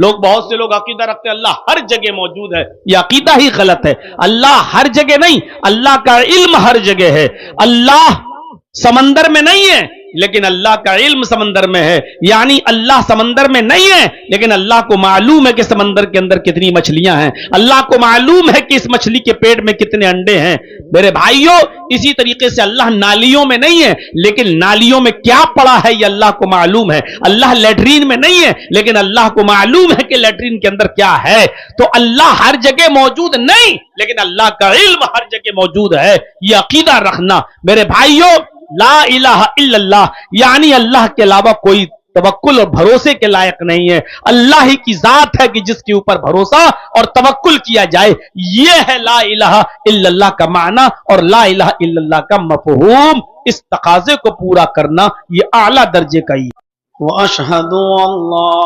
لوگ بہت سے لوگ عقیدہ رکھتے ہیں اللہ ہر جگہ موجود ہے، یہ عقیدہ ہی غلط ہے. اللہ ہر جگہ نہیں، اللہ کا علم ہر جگہ ہے. اللہ سمندر میں نہیں ہے لیکن اللہ کا علم سمندر میں ہے. یعنی اللہ سمندر میں نہیں ہے لیکن اللہ کو معلوم ہے کہ سمندر کے اندر کتنی مچھلیاں ہیں، اللہ کو معلوم ہے کہ اس مچھلی کے پیٹ میں کتنے انڈے ہیں. میرے بھائیوں، اسی طریقے سے اللہ نالیوں میں نہیں ہے لیکن نالیوں میں کیا پڑا ہے یہ اللہ کو معلوم ہے. اللہ لیٹرین میں نہیں ہے لیکن اللہ کو معلوم ہے کہ لیٹرین کے اندر کیا ہے. تو اللہ ہر جگہ موجود نہیں لیکن اللہ کا علم ہر جگہ موجود ہے. یہ عقیدہ رکھنا میرے بھائیوں. لا الہ الا اللہ یعنی اللہ کے علاوہ کوئی توکل اور بھروسے کے لائق نہیں ہے. اللہ ہی کی ذات ہے کہ جس کے اوپر بھروسہ اور توکل کیا جائے. یہ ہے لا الہ الا اللہ کا معنی اور لا الہ الا اللہ کا مفہوم. اس تقاضے کو پورا کرنا یہ اعلیٰ درجے کا ہی. وَأَشْهَدُ أَن لَّا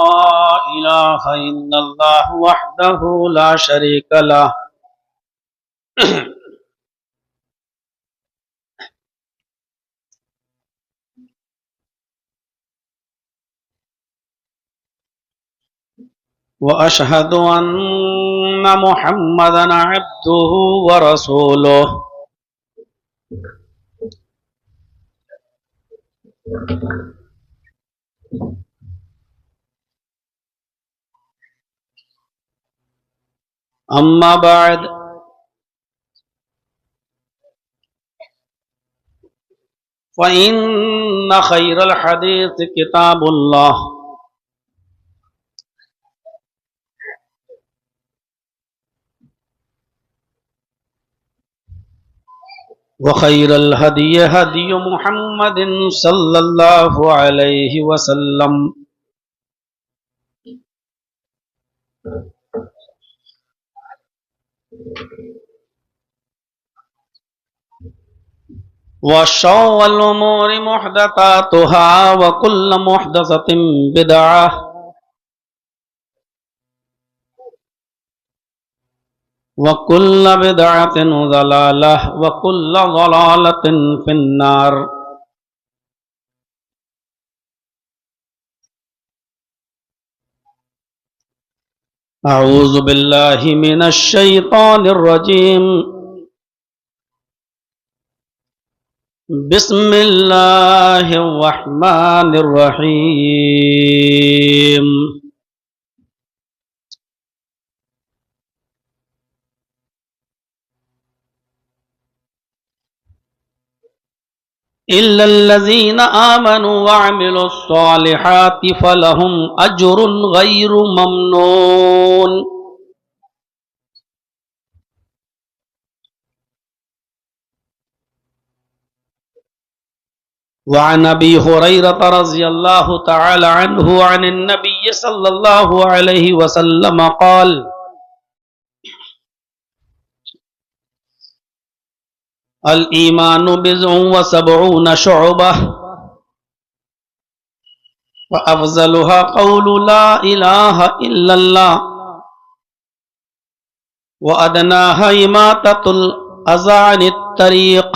إِلَٰهَ إِلَّا اللَّهُ وَحْدَهُ لَا شَرِيكَ لَهُ وَأَشْهَدُ أَنَّ مُحَمَّدًا عَبْدُهُ وَرَسُولُهُ. أما بعد فإن خير الحديث كتاب الله وخير الهدي هدي محمد صلى الله عليه وسلم وشر الأمور محدثاتها وكل محدثة بدعة وكل بدعة ضلالة وكل ضلالة في النار. أعوذ بالله من الشيطان الرجيم. بسم الله الرحمن الرحيم. إلا الذين آمنوا وعملوا الصالحات فلهم أجر غير ممنون. وعن أبي هريرة رضي الله تعالى عنه عن النبي صلى الله عليه وسلم قال: الإيمان بضع وسبعون شعبة وأفضلها قول لا إله إلا الله وأدناها إماطة الأذى عن الطريق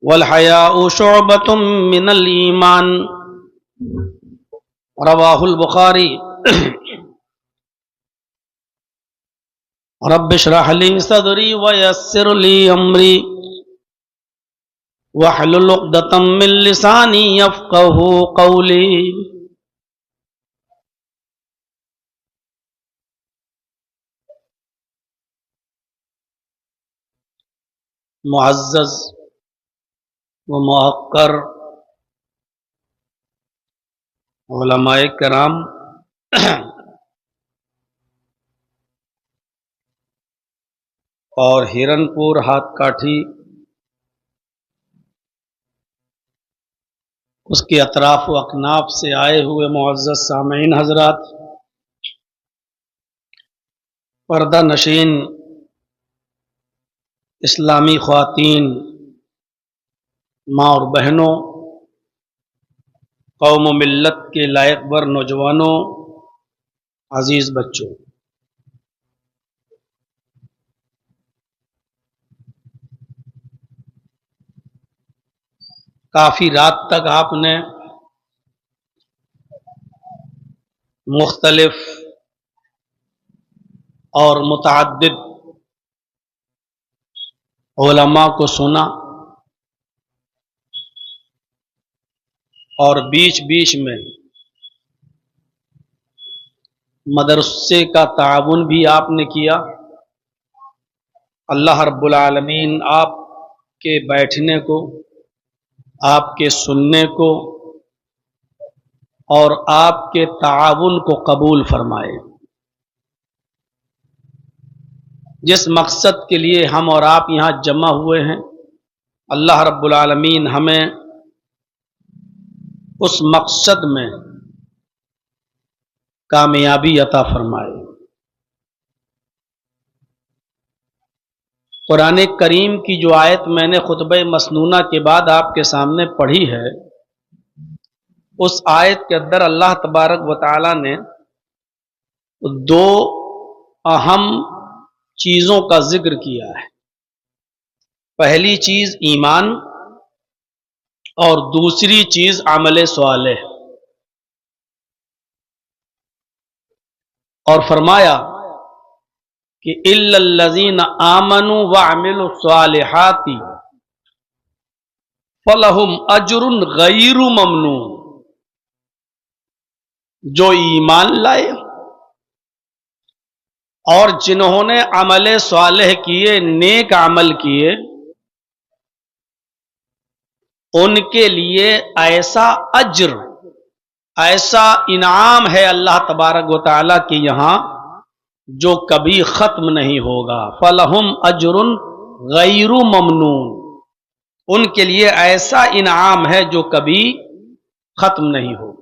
والحياء شعبة من الإيمان. رواه البخاري. رب اشرح لي صدري ويسر لي أمري واحلل عقدة من لساني يفقهوا قولي. معزز و موقر علماء کرام، اور ہرن پور ہاتھ کاٹھی اس کے اطراف و اکناف سے آئے ہوئے معزز سامعین حضرات، پردہ نشین اسلامی خواتین، ماں اور بہنوں، قوم و ملت کے لائق بر نوجوانوں، عزیز بچوں، کافی رات تک آپ نے مختلف اور متعدد علماء کو سنا اور بیچ بیچ میں مدرسے کا تعاون بھی آپ نے کیا. اللہ رب العالمین آپ کے بیٹھنے کو، آپ کے سننے کو اور آپ کے تعاون کو قبول فرمائے. جس مقصد کے لیے ہم اور آپ یہاں جمع ہوئے ہیں، اللہ رب العالمین ہمیں اس مقصد میں کامیابی عطا فرمائے. قرآن کریم کی جو آیت میں نے خطبہ مسنونہ کے بعد آپ کے سامنے پڑھی ہے، اس آیت کے اندر اللہ تبارک و تعالی نے دو اہم چیزوں کا ذکر کیا ہے. پہلی چیز ایمان اور دوسری چیز عمل صالح. اور فرمایا کہ الا الذین آمنوا وعملوا الصالحات فلہم اجر غیر ممنون. جو ایمان لائے اور جنہوں نے عمل صالح کیے، نیک عمل کیے، ان کے لیے ایسا اجر، ایسا انعام ہے اللہ تبارک و تعالیٰ کے یہاں جو کبھی ختم نہیں ہوگا. فلہم اجر غیر ممنون. ان کے لیے ایسا انعام ہے جو کبھی ختم نہیں ہوگا.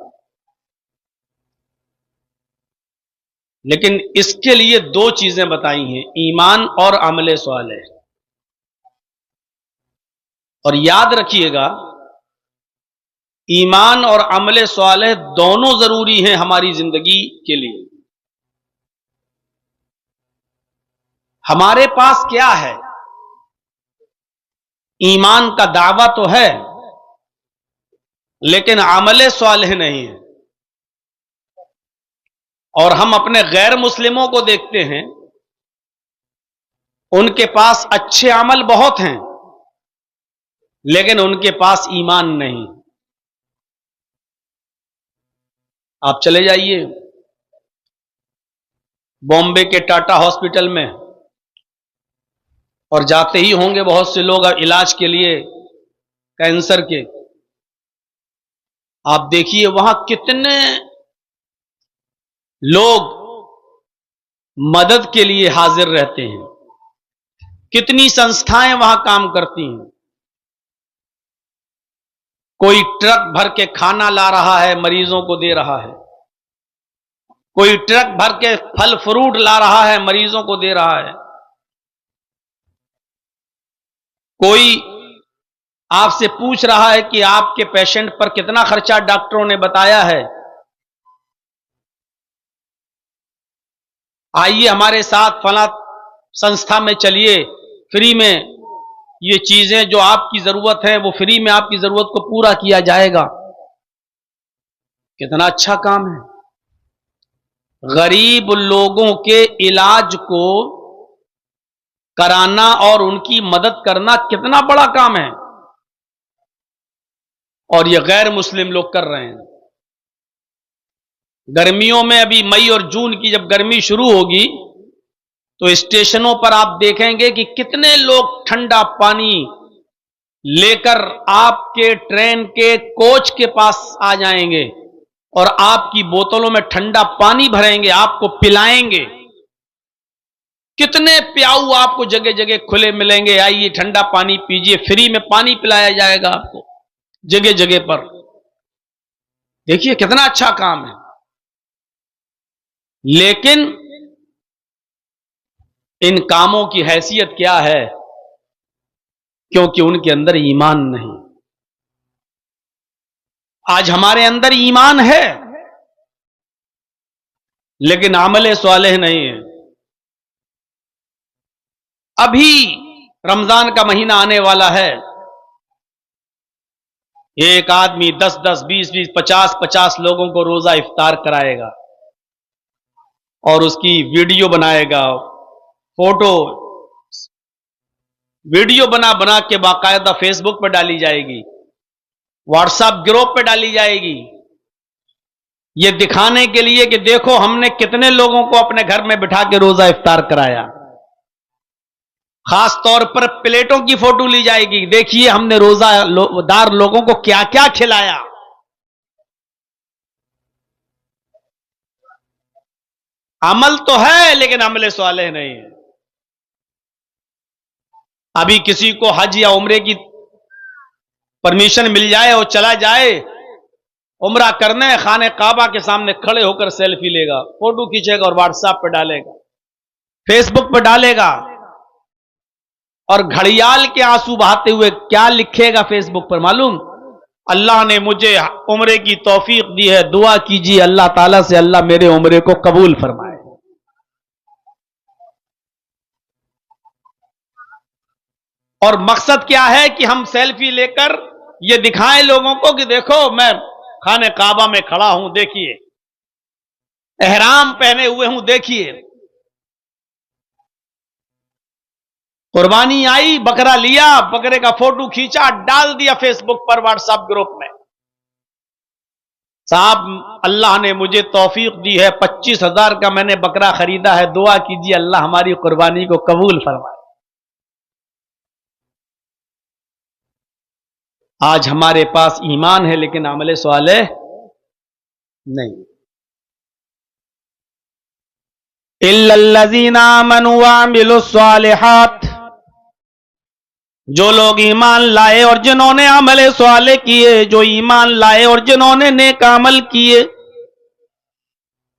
لیکن اس کے لیے دو چیزیں بتائی ہیں، ایمان اور عمل صالح. اور یاد رکھیے گا، ایمان اور عمل صالح دونوں ضروری ہیں ہماری زندگی کے لیے. ہمارے پاس کیا ہے؟ ایمان کا دعویٰ تو ہے لیکن عمل صالح نہیں ہے. اور ہم اپنے غیر مسلموں کو دیکھتے ہیں، ان کے پاس اچھے عمل بہت ہیں لیکن ان کے پاس ایمان نہیں. آپ چلے جائیے بامبے کے ٹاٹا ہاسپٹل میں، اور جاتے ہی ہوں گے بہت سے لوگ علاج کے لیے کینسر کے. آپ دیکھیے وہاں کتنے لوگ مدد کے لیے حاضر رہتے ہیں، کتنی سنستھائیں وہاں کام کرتی ہیں. کوئی ٹرک بھر کے کھانا لا رہا ہے، مریضوں کو دے رہا ہے. کوئی ٹرک بھر کے پھل فروٹ لا رہا ہے، مریضوں کو دے رہا ہے. کوئی آپ سے پوچھ رہا ہے کہ آپ کے پیشنٹ پر کتنا خرچہ ڈاکٹروں نے بتایا ہے، آئیے ہمارے ساتھ فلاں سنستھا میں چلیے، فری میں یہ چیزیں جو آپ کی ضرورت ہے وہ فری میں آپ کی ضرورت کو پورا کیا جائے گا. کتنا اچھا کام ہے. غریب لوگوں کے علاج کو کرانا اور ان کی مدد کرنا کتنا بڑا کام ہے، اور یہ غیر مسلم لوگ کر رہے ہیں. گرمیوں میں ابھی مئی اور جون کی جب گرمی شروع ہوگی تو اسٹیشنوں پر آپ دیکھیں گے کہ کتنے لوگ ٹھنڈا پانی لے کر آپ کے ٹرین کے کوچ کے پاس آ جائیں گے اور آپ کی بوتلوں میں ٹھنڈا پانی بھریں گے، آپ کو پلائیں گے. کتنے پیاؤ آپ کو جگہ جگہ کھلے ملیں گے، آئیے ٹھنڈا پانی پیجیے، فری میں پانی پلایا جائے گا آپ کو جگہ جگہ پر. دیکھیے کتنا اچھا کام ہے. لیکن ان کاموں کی حیثیت کیا ہے؟ کیونکہ ان کے اندر ایمان نہیں. آج ہمارے اندر ایمان ہے لیکن عمل صالح نہیں ہے. ابھی رمضان کا مہینہ آنے والا ہے، ایک آدمی 10-10 20-20 50-50 لوگوں کو روزہ افطار کرائے گا. اور اس کی ویڈیو بنائے گا، فوٹو ویڈیو بنا کے باقاعدہ فیس بک پہ ڈالی جائے گی، واٹس ایپ گروپ پہ ڈالی جائے گی، یہ دکھانے کے لیے کہ دیکھو ہم نے کتنے لوگوں کو اپنے گھر میں بٹھا کے روزہ افطار کرایا۔ خاص طور پر پلیٹوں کی فوٹو لی جائے گی، دیکھیے ہم نے روزہ دار لوگوں کو کیا کیا کھلایا۔ عمل تو ہے لیکن عمل صالح نہیں ہے۔ ابھی کسی کو حج یا عمرے کی پرمیشن مل جائے اور چلا جائے عمرہ کرنے، خانہ کعبہ کے سامنے کھڑے ہو کر سیلفی لے گا، فوٹو کھینچے گا اور واٹس ایپ پہ ڈالے گا، فیس بک پہ ڈالے گا، اور گھڑیال کے آنسو بہاتے ہوئے کیا لکھے گا فیس بک پر معلوم؟ اللہ نے مجھے عمرے کی توفیق دی ہے، دعا کیجیے اللہ تعالیٰ سے اللہ میرے عمرے کو قبول فرمائے۔ اور مقصد کیا ہے کہ ہم سیلفی لے کر یہ دکھائیں لوگوں کو کہ دیکھو میں خانہ کعبہ میں کھڑا ہوں، دیکھیے احرام پہنے ہوئے ہوں، دیکھیے قربانی آئی، بکرا لیا، بکرے کا فوٹو کھینچا، ڈال دیا فیس بک پر، واٹس ایپ گروپ میں۔ صاحب اللہ نے مجھے توفیق دی ہے، 25,000 کا میں نے بکرا خریدا ہے، دعا کیجیے اللہ ہماری قربانی کو قبول فرمائے۔ آج ہمارے پاس ایمان ہے لیکن عمل صالح نہیں۔ الا الذین آمنوا وعملوا الصالحات، جو لوگ ایمان لائے اور جنہوں نے عمل صالح کیے، جو ایمان لائے اور جنہوں نے نیک عمل کیے،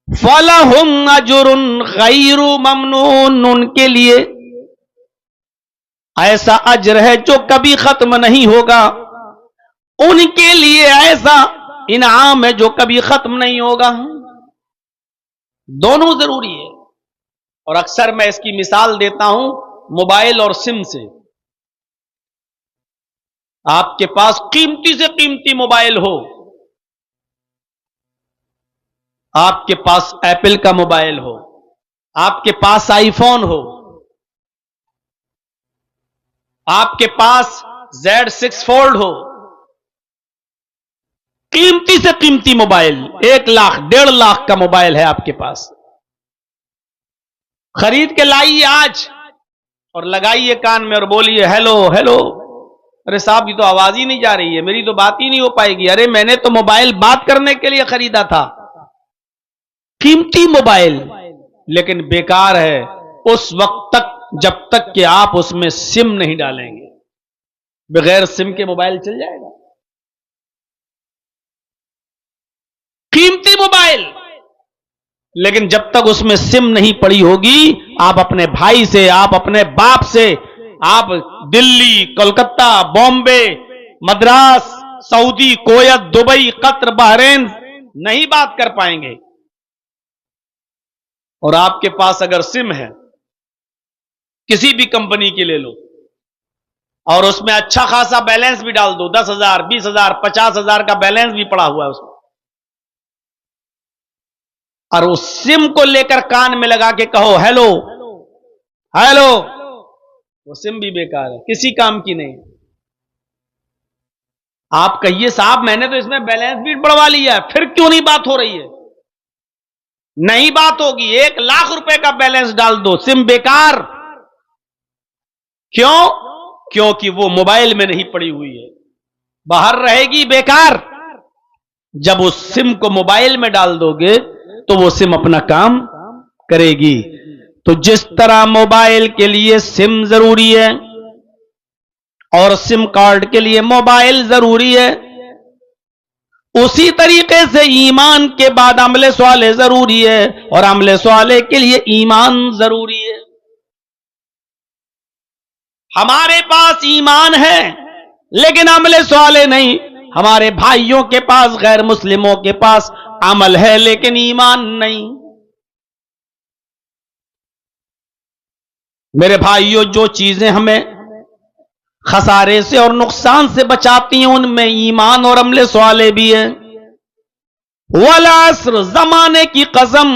فَلَهُمْ أَجْرٌ غَيْرُ مَمْنُونٍ، ان کے لیے ایسا اجر ہے جو کبھی ختم نہیں ہوگا، ان کے لیے ایسا انعام ہے جو کبھی ختم نہیں ہوگا۔ دونوں ضروری ہے، اور اکثر میں اس کی مثال دیتا ہوں موبائل اور سم سے۔ آپ کے پاس قیمتی سے قیمتی موبائل ہو، آپ کے پاس ایپل کا موبائل ہو، آپ کے پاس آئی فون ہو، آپ کے پاس Z6 فولڈ ہو، قیمتی سے قیمتی موبائل، 1 لاکھ 1.5 لاکھ کا موبائل ہے آپ کے پاس، خرید کے لائیے آج اور لگائیے کان میں اور بولیے ہیلو ہیلو، ارے صاحب یہ تو آواز ہی نہیں جا رہی ہے، میری تو بات ہی نہیں ہو پائے گی، ارے میں نے تو موبائل بات کرنے کے لیے خریدا تھا، قیمتی موبائل لیکن بیکار ہے اس وقت تک جب تک کہ آپ اس میں سم نہیں ڈالیں گے۔ بغیر سم کے موبائل چل جائے گا؟ قیمتی موبائل، لیکن جب تک اس میں سم نہیں پڑی ہوگی، آپ اپنے بھائی سے، آپ اپنے باپ سے، آپ دلی، کولکتہ، بامبے، مدراس، سعودی، کویت، دبئی، قطر، بحرین نہیں بات کر پائیں گے۔ اور آپ کے پاس اگر سم ہے کسی بھی کمپنی کی لے لو اور اس میں اچھا خاصا بیلنس بھی ڈال دو، 10,000 20,000 50,000 کا بیلنس بھی پڑا ہوا ہے اس میں، اور اس سم کو لے کر کان میں لگا کے کہو ہیلو ہیلو، وہ سم بھی بیکار ہے، کسی کام کی نہیں۔ آپ کہیے صاحب میں نے تو اس میں بیلنس بھی بڑھوا لیا ہے، پھر کیوں نہیں بات ہو رہی ہے؟ نہیں بات ہوگی، 1 لاکھ روپے کا بیلنس ڈال دو، سم بیکار۔ کیوں؟ کیونکہ وہ موبائل میں نہیں پڑی ہوئی ہے، باہر رہے گی، بیکار۔ جب اس سم کو موبائل میں ڈال دو گے تو وہ سم اپنا کام کرے گی۔ تو جس طرح موبائل کے لیے سم ضروری ہے اور سم کارڈ کے لیے موبائل ضروری ہے، اسی طریقے سے ایمان کے بعد عمل صالح ضروری ہے، اور عمل صالح کے لیے ایمان ضروری ہے۔ ہمارے پاس ایمان ہے لیکن عمل صالح نہیں، ہمارے بھائیوں کے پاس، غیر مسلموں کے پاس عمل ہے لیکن ایمان نہیں۔ میرے بھائیوں، جو چیزیں ہمیں خسارے سے اور نقصان سے بچاتی ہیں ان میں ایمان اور عمل صالح بھی ہے۔ والعصر، زمانے کی قسم،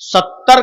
70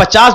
50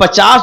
50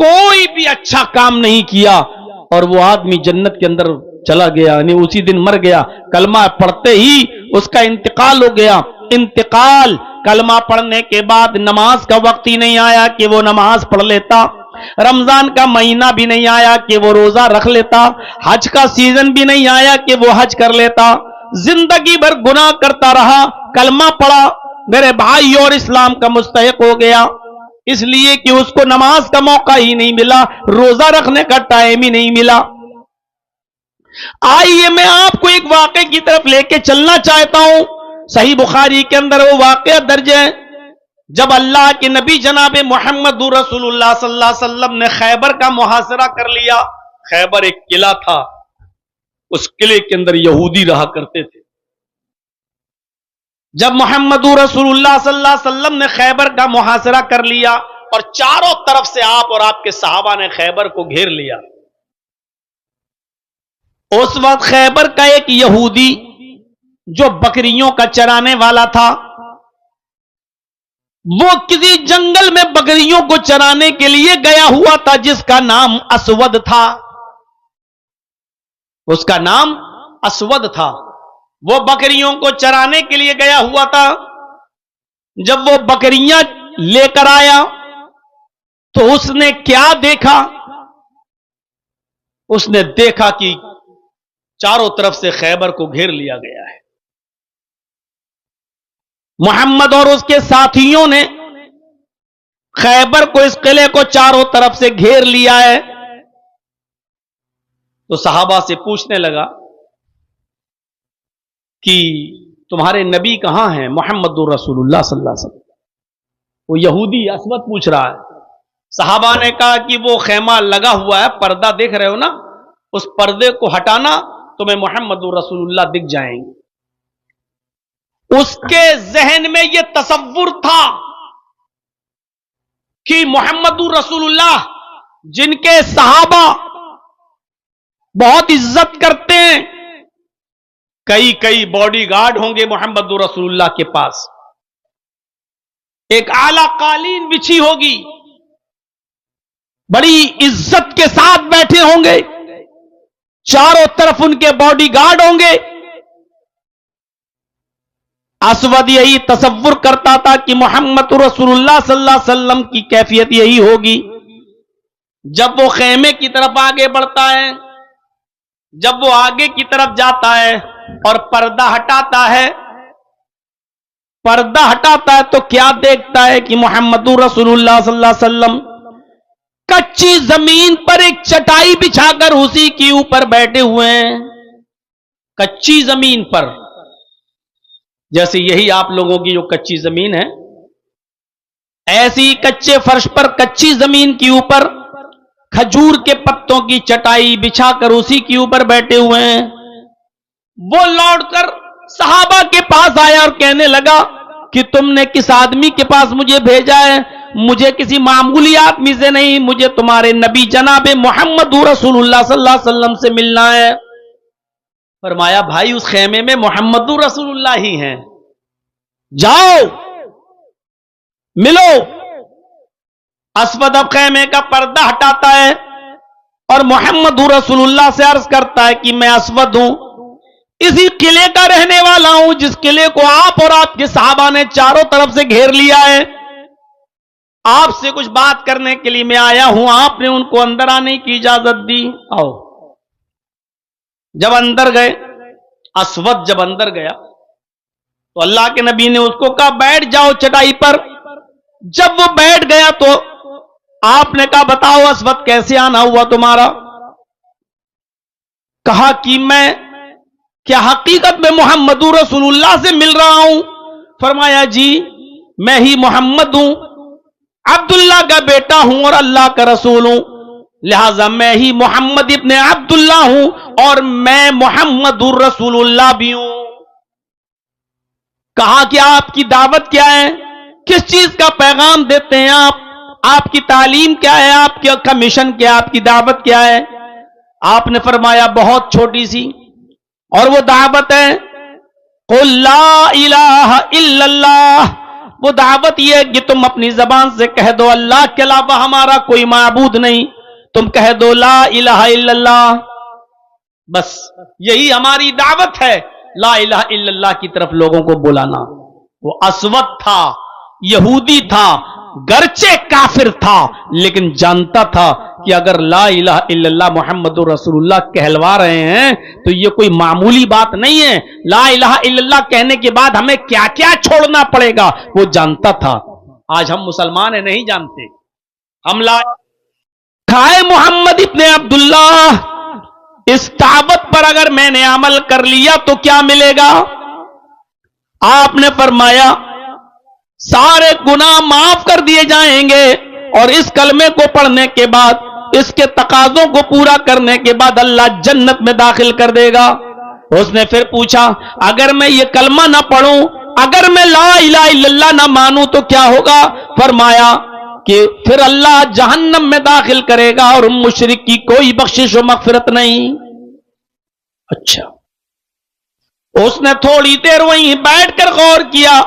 کوئی بھی اچھا کام نہیں کیا اور وہ آدمی جنت کے اندر چلا گیا، یعنی اسی دن مر گیا، کلمہ پڑھتے ہی اس کا انتقال ہو گیا۔ انتقال کلمہ پڑھنے کے بعد نماز کا وقت ہی نہیں آیا کہ وہ نماز پڑھ لیتا، رمضان کا مہینہ بھی نہیں آیا کہ وہ روزہ رکھ لیتا، حج کا سیزن بھی نہیں آیا کہ وہ حج کر لیتا، زندگی بھر گناہ کرتا رہا، کلمہ پڑھا، میرے بھائی اور اسلام کا مستحق ہو گیا، اس لیے کہ اس کو نماز کا موقع ہی نہیں ملا، روزہ رکھنے کا ٹائم ہی نہیں ملا۔ آئیے میں آپ کو ایک واقعے کی طرف لے کے چلنا چاہتا ہوں، صحیح بخاری کے اندر وہ واقعہ درج ہے، جب اللہ کے نبی جناب محمد رسول اللہ صلی اللہ علیہ وسلم نے خیبر کا محاصرہ کر لیا۔ خیبر ایک قلعہ تھا، اس قلعے کے اندر یہودی رہا کرتے تھے۔ جب محمد رسول اللہ صلی اللہ علیہ وسلم نے خیبر کا محاصرہ کر لیا اور چاروں طرف سے آپ اور آپ کے صحابہ نے خیبر کو گھیر لیا، اس وقت خیبر کا ایک یہودی جو بکریوں کا چرانے والا تھا، وہ کسی جنگل میں بکریوں کو چرانے کے لیے گیا ہوا تھا، جس کا نام اسود تھا، اس کا نام اسود تھا۔ وہ بکریوں کو چرانے کے لیے گیا ہوا تھا۔ جب وہ بکریاں لے کر آیا تو اس نے کیا دیکھا؟ اس نے دیکھا کہ چاروں طرف سے خیبر کو گھیر لیا گیا ہے۔ محمد اور اس کے ساتھیوں نے خیبر کو، اس قلعے کو چاروں طرف سے گھیر لیا ہے۔ تو صحابہ سے پوچھنے لگا کہ تمہارے نبی کہاں ہیں؟ محمد رسول اللہ صلی اللہ علیہ وسلم۔ وہ یہودی اسود پوچھ رہا ہے۔ صحابہ نے کہا کہ وہ خیمہ لگا ہوا ہے، پردہ دیکھ رہے ہو نا، اس پردے کو ہٹانا، تمہیں محمد رسول اللہ دکھ جائیں گے۔ اس کے ذہن میں یہ تصور تھا کہ محمد رسول اللہ جن کے صحابہ بہت عزت کرتے ہیں، کئی باڈی گارڈ ہوں گے محمد رسول اللہ کے پاس، ایک اعلی قالین بچھی ہوگی، بڑی عزت کے ساتھ بیٹھے ہوں گے، چاروں طرف ان کے باڈی گارڈ ہوں گے۔ اسود یہی تصور کرتا تھا کہ محمد رسول اللہ صلی اللہ علیہ وسلم کی کیفیت یہی ہوگی۔ جب وہ خیمے کی طرف آگے بڑھتا ہے، جب وہ آگے کی طرف جاتا ہے اور پردہ ہٹاتا ہے، تو کیا دیکھتا ہے کہ محمد رسول اللہ صلی اللہ علیہ وسلم کچی زمین پر ایک چٹائی بچھا کر اسی کے اوپر بیٹھے ہوئے ہیں، کچی زمین پر، جیسے یہی آپ لوگوں کی جو کچی زمین ہے، ایسی کچے فرش پر، کچی زمین کے اوپر کھجور کے پتوں کی چٹائی بچھا کر اسی کے اوپر بیٹھے ہوئے ہیں۔ وہ لوٹ کر صحابہ کے پاس آیا اور کہنے لگا کہ تم نے کس آدمی کے پاس مجھے بھیجا ہے؟ مجھے کسی معمولی آدمی سے نہیں، مجھے تمہارے نبی جناب محمد رسول اللہ صلی اللہ علیہ وسلم سے ملنا ہے۔ فرمایا بھائی اس خیمے میں محمد رسول اللہ ہی ہیں، جاؤ ملو۔ اسود اب خیمے کا پردہ ہٹاتا ہے اور محمد رسول اللہ سے عرض کرتا ہے کہ میں اسود ہوں، اسی قلعے کا رہنے والا ہوں جس قلعے کو آپ اور آپ کے صحابہ نے چاروں طرف سے گھیر لیا ہے۔ آپ سے کچھ بات کرنے کے لیے میں آیا ہوں، آپ نے ان کو اندر آنے کی اجازت دی، آؤ۔ جب اندر گئے، اسود جب اندر گیا تو اللہ کے نبی نے اس کو کہا بیٹھ جاؤ چٹائی پر۔ جب وہ بیٹھ گیا تو آپ نے کہا بتاؤ اسود کیسے آنا ہوا تمہارا؟ کہا کہ میں کیا حقیقت میں محمد رسول اللہ سے مل رہا ہوں؟ فرمایا جی میں ہی محمد ہوں، عبداللہ کا بیٹا ہوں اور اللہ کا رسول ہوں، لہذا میں ہی محمد ابن عبداللہ ہوں اور میں محمد رسول اللہ بھی ہوں۔ کہا کہ آپ کی دعوت کیا ہے؟ کس چیز کا پیغام دیتے ہیں آپ کی تعلیم کیا ہے؟ آپ کا مشن کیا ہے؟ آپ کی دعوت کیا ہے؟ آپ نے فرمایا بہت چھوٹی سی، اور وہ دعوت ہے قل لا الہ الا اللہ وہ دعوت یہ ہے کہ تم اپنی زبان سے کہہ دو اللہ کے علاوہ ہمارا کوئی معبود نہیں، تم کہہ دو لا الہ الا اللہ، بس یہی ہماری دعوت ہے، لا الہ الا اللہ کی طرف لوگوں کو بلانا۔ وہ اسود تھا، یہودی تھا، گرچہ کافر تھا، لیکن جانتا تھا کہ اگر لا الہ الا اللہ محمد رسول اللہ کہلوا رہے ہیں تو یہ کوئی معمولی بات نہیں ہے، لا الہ الا اللہ کہنے کے بعد ہمیں کیا کیا چھوڑنا پڑے گا وہ جانتا تھا۔ آج ہم مسلمان ہیں نہیں جانتے، ہم لا کھائے محمد ابن عبداللہ، اس دعوت پر اگر میں نے عمل کر لیا تو کیا ملے گا؟ آپ نے فرمایا سارے گناہ معاف کر دیے جائیں گے، اور اس کلمے کو پڑھنے کے بعد، اس کے تقاضوں کو پورا کرنے کے بعد اللہ جنت میں داخل کر دے گا۔ اس نے پھر پوچھا اگر میں یہ کلمہ نہ پڑھوں، اگر میں لا الہ الا اللہ نہ مانوں تو کیا ہوگا؟ فرمایا کہ پھر اللہ جہنم میں داخل کرے گا اور مشرک کی کوئی بخشش و مغفرت نہیں۔ اچھا، اس نے تھوڑی دیر وہیں بیٹھ کر غور کیا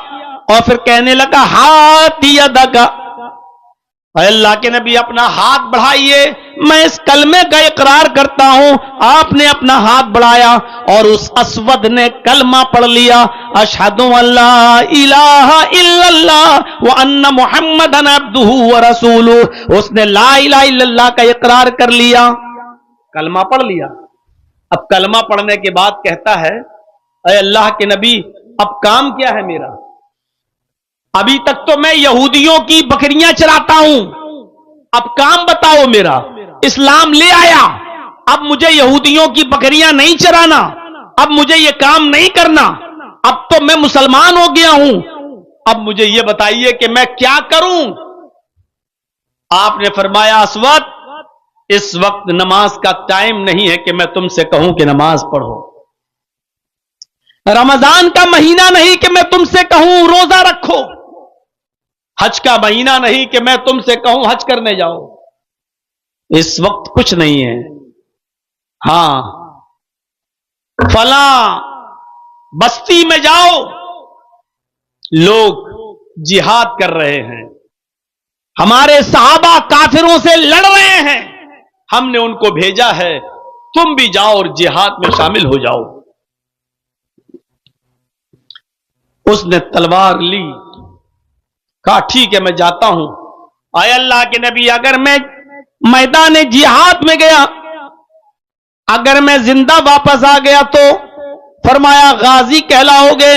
اور پھر کہنے لگا ہاتھ یدک، اے اللہ کے نبی اپنا ہاتھ بڑھائیے، میں اس کلمے کا اقرار کرتا ہوں۔ آپ نے اپنا ہاتھ بڑھایا اور اس اسود نے کلمہ پڑھ لیا، اشہد ان لا الہ الا اللہ وان محمدا عبدہ ورسولہ۔ اس نے لا الہ الا اللہ کا اقرار کر لیا، کلمہ پڑھ لیا۔ اب کلمہ پڑھنے کے بعد کہتا ہے اے اللہ کے نبی اب کام کیا ہے میرا؟ ابھی تک تو میں یہودیوں کی بکریاں چراتا ہوں، اب کام بتاؤ میرا۔ اسلام لے آیا، اب مجھے یہودیوں کی بکریاں نہیں چرانا، اب مجھے یہ کام نہیں کرنا، اب تو میں مسلمان ہو گیا ہوں، اب مجھے یہ بتائیے کہ میں کیا کروں؟ آپ نے فرمایا اسود اس وقت نماز کا ٹائم نہیں ہے کہ میں تم سے کہوں کہ نماز پڑھو، رمضان کا مہینہ نہیں کہ میں تم سے کہوں روزہ رکھو، حج کا مہینہ نہیں کہ میں تم سے کہوں حج کرنے جاؤ، اس وقت کچھ نہیں ہے۔ ہاں فلاں بستی میں جاؤ، لوگ جہاد کر رہے ہیں، ہمارے صحابہ کافروں سے لڑ رہے ہیں، ہم نے ان کو بھیجا ہے، تم بھی جاؤ اور جہاد میں شامل ہو جاؤ۔ اس نے تلوار لی، کہا ٹھیک ہے میں جاتا ہوں۔ اے اللہ کے نبی اگر میں میدان جہاد میں گیا، اگر میں زندہ واپس آ گیا تو؟ فرمایا غازی کہلاؤ گے۔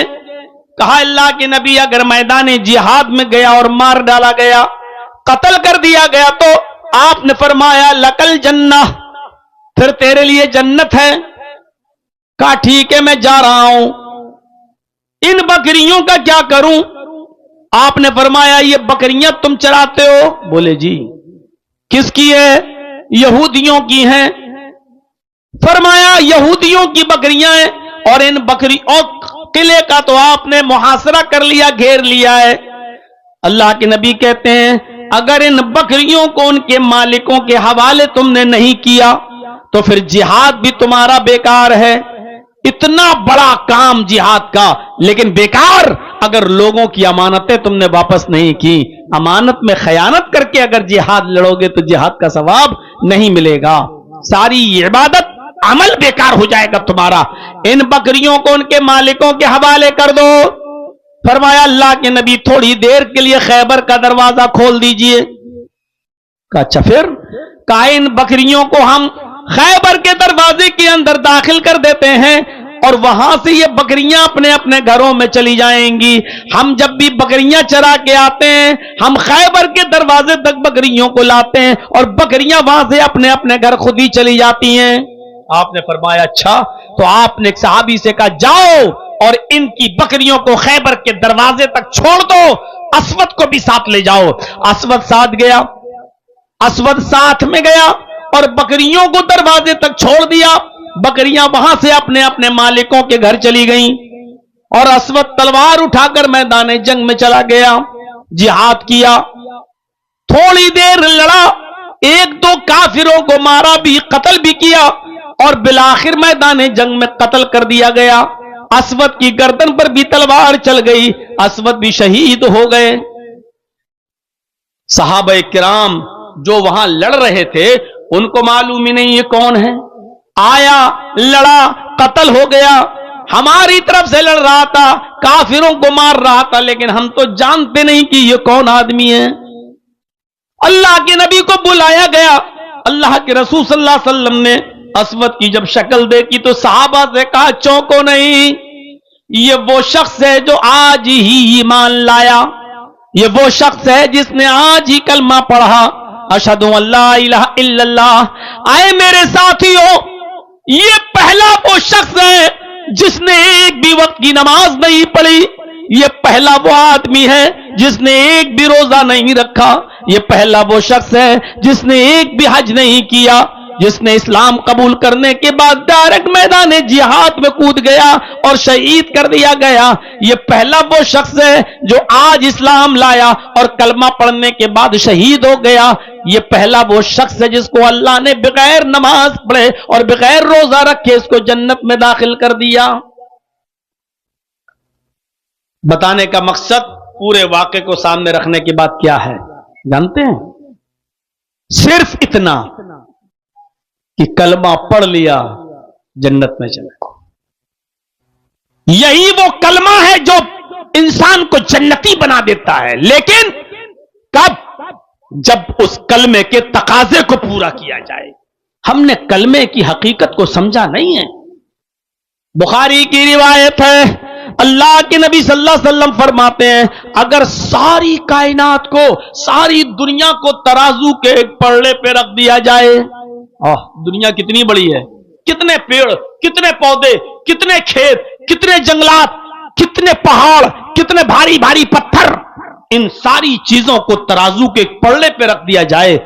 کہا اللہ کے نبی اگر میدان جہاد میں گیا اور مار ڈالا گیا، قتل کر دیا گیا تو؟ آپ نے فرمایا لکل جنہ، پھر تیرے لیے جنت ہے۔ کہا ٹھیک ہے میں جا رہا ہوں، ان بکریوں کا کیا کروں؟ آپ نے فرمایا یہ بکریاں تم چراتے ہو؟ بولے جی۔ کس کی ہے؟ یہودیوں کی ہیں۔ فرمایا یہودیوں کی بکریاں ہیں، اور ان بکریوں قلعے کا تو آپ نے محاصرہ کر لیا، گھیر لیا ہے۔ اللہ کے نبی کہتے ہیں اگر ان بکریوں کو ان کے مالکوں کے حوالے تم نے نہیں کیا تو پھر جہاد بھی تمہارا بیکار ہے۔ اتنا بڑا کام جہاد کا، لیکن بیکار اگر لوگوں کی امانتیں تم نے واپس نہیں کی۔ امانت میں خیانت کر کے اگر جہاد لڑو گے تو جہاد کا ثواب نہیں ملے گا، ساری عبادت عمل بیکار ہو جائے گا تمہارا۔ ان بکریوں کو ان کے مالکوں کے حوالے کر دو۔ فرمایا اللہ کے نبی تھوڑی دیر کے لیے خیبر کا دروازہ کھول دیجئے۔ کہا اچھا پھر؟ کہا ان بکریوں کو ہم خیبر کے دروازے کے اندر داخل کر دیتے ہیں اور وہاں سے یہ بکریاں اپنے اپنے گھروں میں چلی جائیں گی۔ ہم جب بھی بکریاں چرا کے آتے ہیں ہم خیبر کے دروازے تک بکریوں کو لاتے ہیں اور بکریاں وہاں سے اپنے اپنے گھر خود ہی چلی جاتی ہیں۔ آپ نے فرمایا اچھا، تو آپ نے ایک صحابی سے کہا جاؤ اور ان کی بکریوں کو خیبر کے دروازے تک چھوڑ دو، اسود کو بھی ساتھ لے جاؤ۔ اسود ساتھ گیا، اسود ساتھ میں گیا اور بکریوں کو دروازے تک چھوڑ دیا۔ بکریاں وہاں سے اپنے اپنے مالکوں کے گھر چلی گئیں اور اسود تلوار اٹھا کر میدان جنگ میں چلا گیا، جہاد کیا، تھوڑی دیر لڑا، ایک دو کافروں کو مارا بھی، قتل بھی کیا اور بالآخر میدان جنگ میں قتل کر دیا گیا۔ اسود کی گردن پر بھی تلوار چل گئی، اسود بھی شہید ہو گئے۔ صحابہ کرام جو وہاں لڑ رہے تھے ان کو معلوم ہی نہیں یہ کون ہے، آیا لڑا قتل ہو گیا، ہماری طرف سے لڑ رہا تھا، کافروں کو مار رہا تھا، لیکن ہم تو جانتے نہیں کہ یہ کون آدمی ہے۔ اللہ کے نبی کو بلایا گیا، اللہ کے رسول صلی اللہ علیہ وسلم نے اسود کی جب شکل دیکھی تو صحابہ سے کہا چونکو نہیں، یہ وہ شخص ہے جو آج ہی ایمان لایا، یہ وہ شخص ہے جس نے آج ہی کلمہ پڑھا، اشہد ان لا الہ الا اللہ۔ آئے میرے ساتھیوں، یہ پہلا وہ شخص ہے جس نے ایک بھی وقت کی نماز نہیں پڑھی، یہ پہلا وہ آدمی ہے جس نے ایک بھی روزہ نہیں رکھا، یہ پہلا وہ شخص ہے جس نے ایک بھی حج نہیں کیا، جس نے اسلام قبول کرنے کے بعد ڈائریکٹ میدان جہاد میں کود گیا اور شہید کر دیا گیا، یہ پہلا وہ شخص ہے جو آج اسلام لایا اور کلمہ پڑھنے کے بعد شہید ہو گیا، یہ پہلا وہ شخص ہے جس کو اللہ نے بغیر نماز پڑھے اور بغیر روزہ رکھے اس کو جنت میں داخل کر دیا۔ بتانے کا مقصد پورے واقعے کو سامنے رکھنے کی بات کیا ہے جانتے ہیں؟ صرف اتنا کہ کلمہ پڑھ لیا جنت میں چلا۔ یہی وہ کلمہ ہے جو انسان کو جنتی بنا دیتا ہے، لیکن کب؟ جب اس کلمے کے تقاضے کو پورا کیا جائے۔ ہم نے کلمے کی حقیقت کو سمجھا نہیں ہے۔ بخاری کی روایت ہے، اللہ کے نبی صلی اللہ علیہ وسلم فرماتے ہیں اگر ساری کائنات کو، ساری دنیا کو ترازو کے ایک پلڑے پہ رکھ دیا جائے، دنیا کتنی بڑی ہے، کتنے پیڑ، کتنے پودے، کتنے کھیت، کتنے جنگلات، کتنے پہاڑ، کتنے بھاری بھاری پتھر، ان ساری چیزوں کو ترازو کے ایک پلڑے پہ رکھ دیا جائے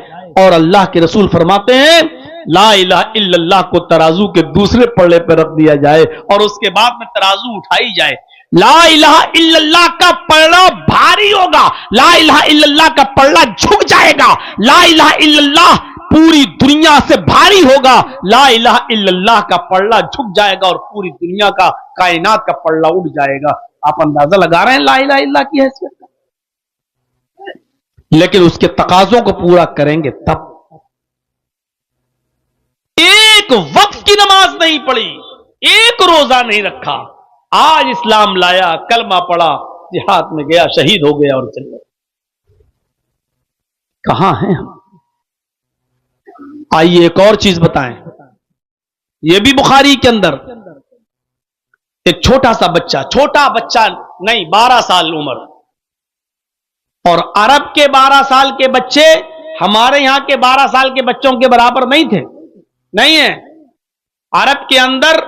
اور اللہ کے رسول فرماتے ہیں لا الہ الا اللہ کو ترازو کے دوسرے پلڑے پہ رکھ دیا جائے اور اس کے بعد میں ترازو اٹھائی جائے، لا الہ الا اللہ کا پلڑا بھاری ہوگا، لا الہ الا اللہ کا پلڑا جھک جائے گا، لا الہ الا اللہ پوری دنیا سے بھاری ہوگا، لا الہ الا اللہ کا پلڑا جھک جائے گا اور پوری دنیا کا، کائنات کا پلڑا اٹھ جائے گا۔ آپ اندازہ لگا رہے ہیں لا الہ الا اللہ کی حیثیت کا؟ لیکن اس کے تقاضوں کو پورا کریں گے تب۔ ایک وقت کی نماز نہیں پڑھی، ایک روزہ نہیں رکھا، آج اسلام لایا، کلمہ پڑھا، جہاد میں گیا، شہید ہو گیا اور چل گیا۔ کہاں ہیں ہم؟ آئیے ایک اور چیز بتائیں، یہ بھی بخاری کے اندر ایک چھوٹا سا بچہ، چھوٹا بچہ نہیں 12 سال عمر، اور عرب کے 12 سال کے بچے ہمارے یہاں کے 12 سال کے بچوں کے برابر نہیں تھے، نہیں ہے۔ عرب کے اندر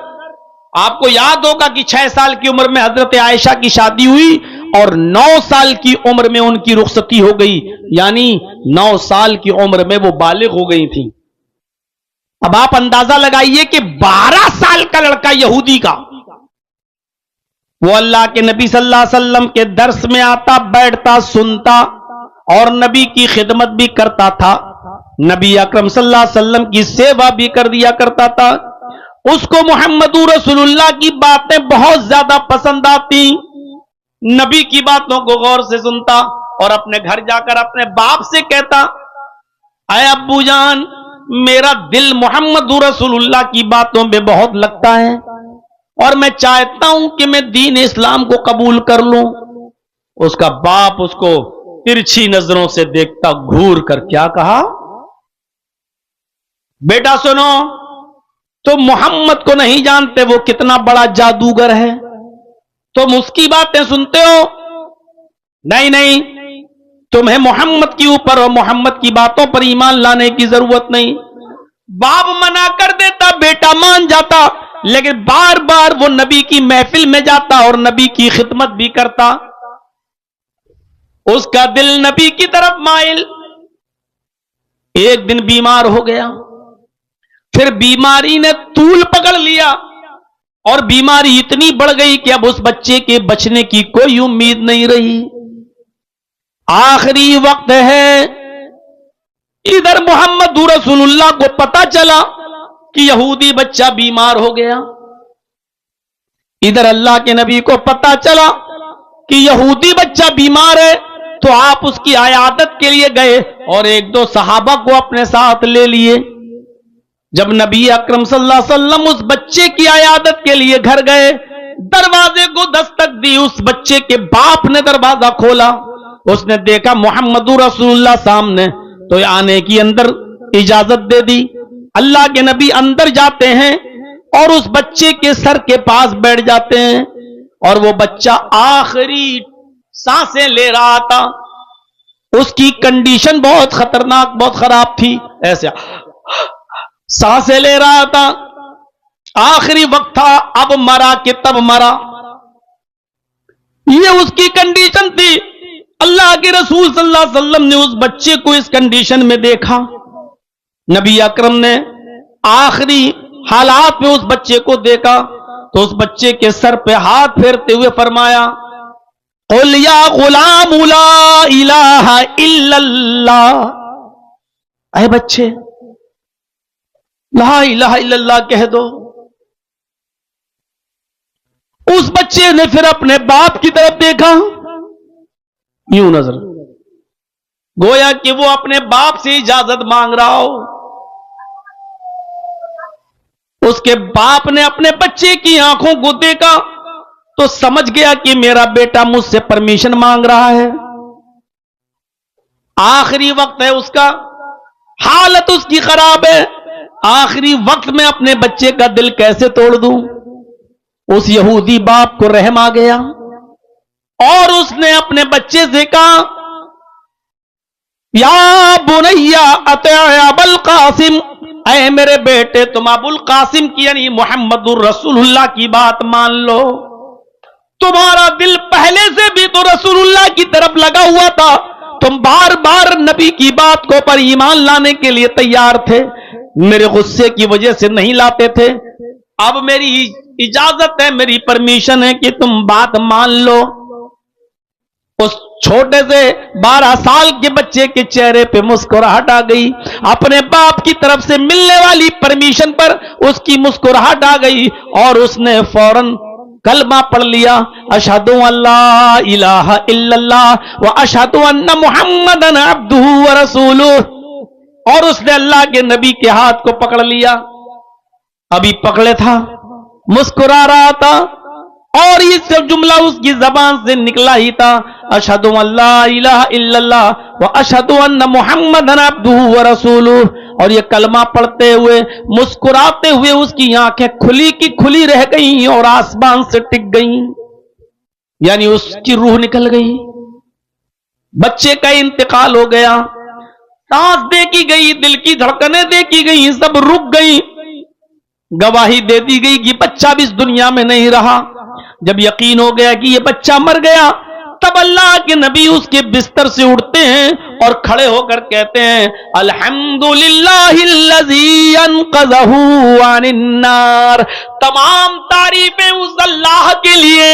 آپ کو یاد ہوگا کہ 6 سال کی عمر میں حضرت عائشہ کی شادی ہوئی اور 9 سال کی عمر میں ان کی رخصتی ہو گئی، یعنی 9 سال کی عمر میں وہ بالغ ہو گئی تھیں۔ اب آپ اندازہ لگائیے کہ 12 سال کا لڑکا یہودی کا، وہ اللہ کے نبی صلی اللہ علیہ وسلم کے درس میں آتا، بیٹھتا، سنتا اور نبی کی خدمت بھی کرتا تھا، نبی اکرم صلی اللہ علیہ وسلم کی سیوا بھی کر دیا کرتا تھا۔ اس کو محمد رسول اللہ کی باتیں بہت زیادہ پسند آتی، نبی کی باتوں کو غور سے سنتا اور اپنے گھر جا کر اپنے باپ سے کہتا اے ابو جان میرا دل محمد رسول اللہ کی باتوں پہ بہت لگتا ہے اور میں چاہتا ہوں کہ میں دین اسلام کو قبول کر لوں۔ اس کا باپ اس کو ترچھی نظروں سے دیکھتا، گھور کر کیا کہا، بیٹا سنو، تم محمد کو نہیں جانتے وہ کتنا بڑا جادوگر ہے، تم اس کی باتیں سنتے ہو، نہیں نہیں، تمہیں محمد کے اوپر اور محمد کی باتوں پر ایمان لانے کی ضرورت نہیں۔ باپ منع کر دیتا، بیٹا مان جاتا، لیکن بار بار وہ نبی کی محفل میں جاتا اور نبی کی خدمت بھی کرتا، اس کا دل نبی کی طرف مائل۔ ایک دن بیمار ہو گیا، پھر بیماری نے طول پکڑ لیا اور بیماری اتنی بڑھ گئی کہ اب اس بچے کے بچنے کی کوئی امید نہیں رہی۔ آخری وقت ہے، ادھر محمد رسول اللہ کو پتا چلا کہ یہودی بچہ بیمار ہو گیا، ادھر اللہ کے نبی کو پتا چلا کہ یہودی بچہ بیمار ہے، تو آپ اس کی عیادت کے لیے گئے اور ایک دو صحابہ کو اپنے ساتھ لے لیے۔ جب نبی اکرم صلی اللہ علیہ وسلم اس بچے کی عیادت کے لیے گھر گئے، دروازے کو دستک دی، اس بچے کے باپ نے دروازہ کھولا، اس نے دیکھا محمد رسول اللہ سامنے، تو آنے کی اندر اجازت دے دی۔ اللہ کے نبی اندر جاتے ہیں اور اس بچے کے سر کے پاس بیٹھ جاتے ہیں، اور وہ بچہ آخری سانسیں لے رہا تھا، اس کی کنڈیشن بہت خطرناک، بہت خراب تھی، ایسے سانسیں لے رہا تھا، آخری وقت تھا، اب مرا کہ تب مرا، یہ اس کی کنڈیشن تھی۔ اللہ کے رسول صلی اللہ علیہ وسلم نے اس بچے کو اس کنڈیشن میں دیکھا، نبی اکرم نے آخری حالات میں اس بچے کو دیکھا، تو اس بچے کے سر پہ ہاتھ پھیرتے ہوئے فرمایا، قل یا غلام لا الہ الا اللہ، اے بچے لا الہ الا اللہ کہہ دو۔ اس بچے نے پھر اپنے باپ کی طرف دیکھا، یوں نظر، گویا کہ وہ اپنے باپ سے اجازت مانگ رہا ہو۔ اس کے باپ نے اپنے بچے کی آنکھوں کو دیکھا تو سمجھ گیا کہ میرا بیٹا مجھ سے پرمیشن مانگ رہا ہے، آخری وقت ہے اس کا، حالت اس کی خراب ہے، آخری وقت میں اپنے بچے کا دل کیسے توڑ دوں۔ اس یہودی باپ کو رحم آ گیا اور اس نے اپنے بچے سے کہا، یا بنیا اطع ابا القاسم، اے میرے بیٹے تم ابو القاسم کی یعنی محمد الرسول اللہ کی بات مان لو، تمہارا دل پہلے سے بھی تو رسول اللہ کی طرف لگا ہوا تھا، تم بار بار نبی کی بات کو پر ایمان لانے کے لیے تیار تھے، میرے غصے کی وجہ سے نہیں لاتے تھے، اب میری اجازت ہے، میری پرمیشن ہے کہ تم بات مان لو۔ اس چھوٹے سے 12 سال کے بچے کے چہرے پہ مسکراہٹ آ گئی، اپنے باپ کی طرف سے ملنے والی پرمیشن پر اس کی مسکراہٹ آ گئی، اور اس نے فوراً کلمہ پڑھ لیا، اشہد ان لا الہ الا اللہ واشہد ان محمدن عبدہ ورسولہ، اور اس نے اللہ کے نبی کے ہاتھ کو پکڑ لیا، ابھی پکڑے تھا، مسکرا رہا تھا، اور یہ سب جملہ اس کی زبان سے نکلا ہی تھا، اشہد ان لا الہ الا اللہ واشہد ان محمدن عبدہ ورسولہ، اور یہ کلمہ پڑھتے ہوئے مسکراتے ہوئے اس کی آنکھیں کھلی کی کھلی رہ گئیں اور آسمان سے ٹک گئیں، یعنی اس کی روح نکل گئی، بچے کا انتقال ہو گیا، سانس دیکھی گئی، دل کی دھڑکنیں دیکھی گئی، سب رک گئی، گواہی دے دی گئی کہ بچہ بھی اس دنیا میں نہیں رہا۔ جب یقین ہو گیا کہ یہ بچہ مر گیا، تب اللہ کے نبی اس کے بستر سے اٹھتے ہیں اور کھڑے ہو کر کہتے ہیں، الحمدللہ الذی انقذہ عن النار، تمام تعریفیں اس اللہ کے لیے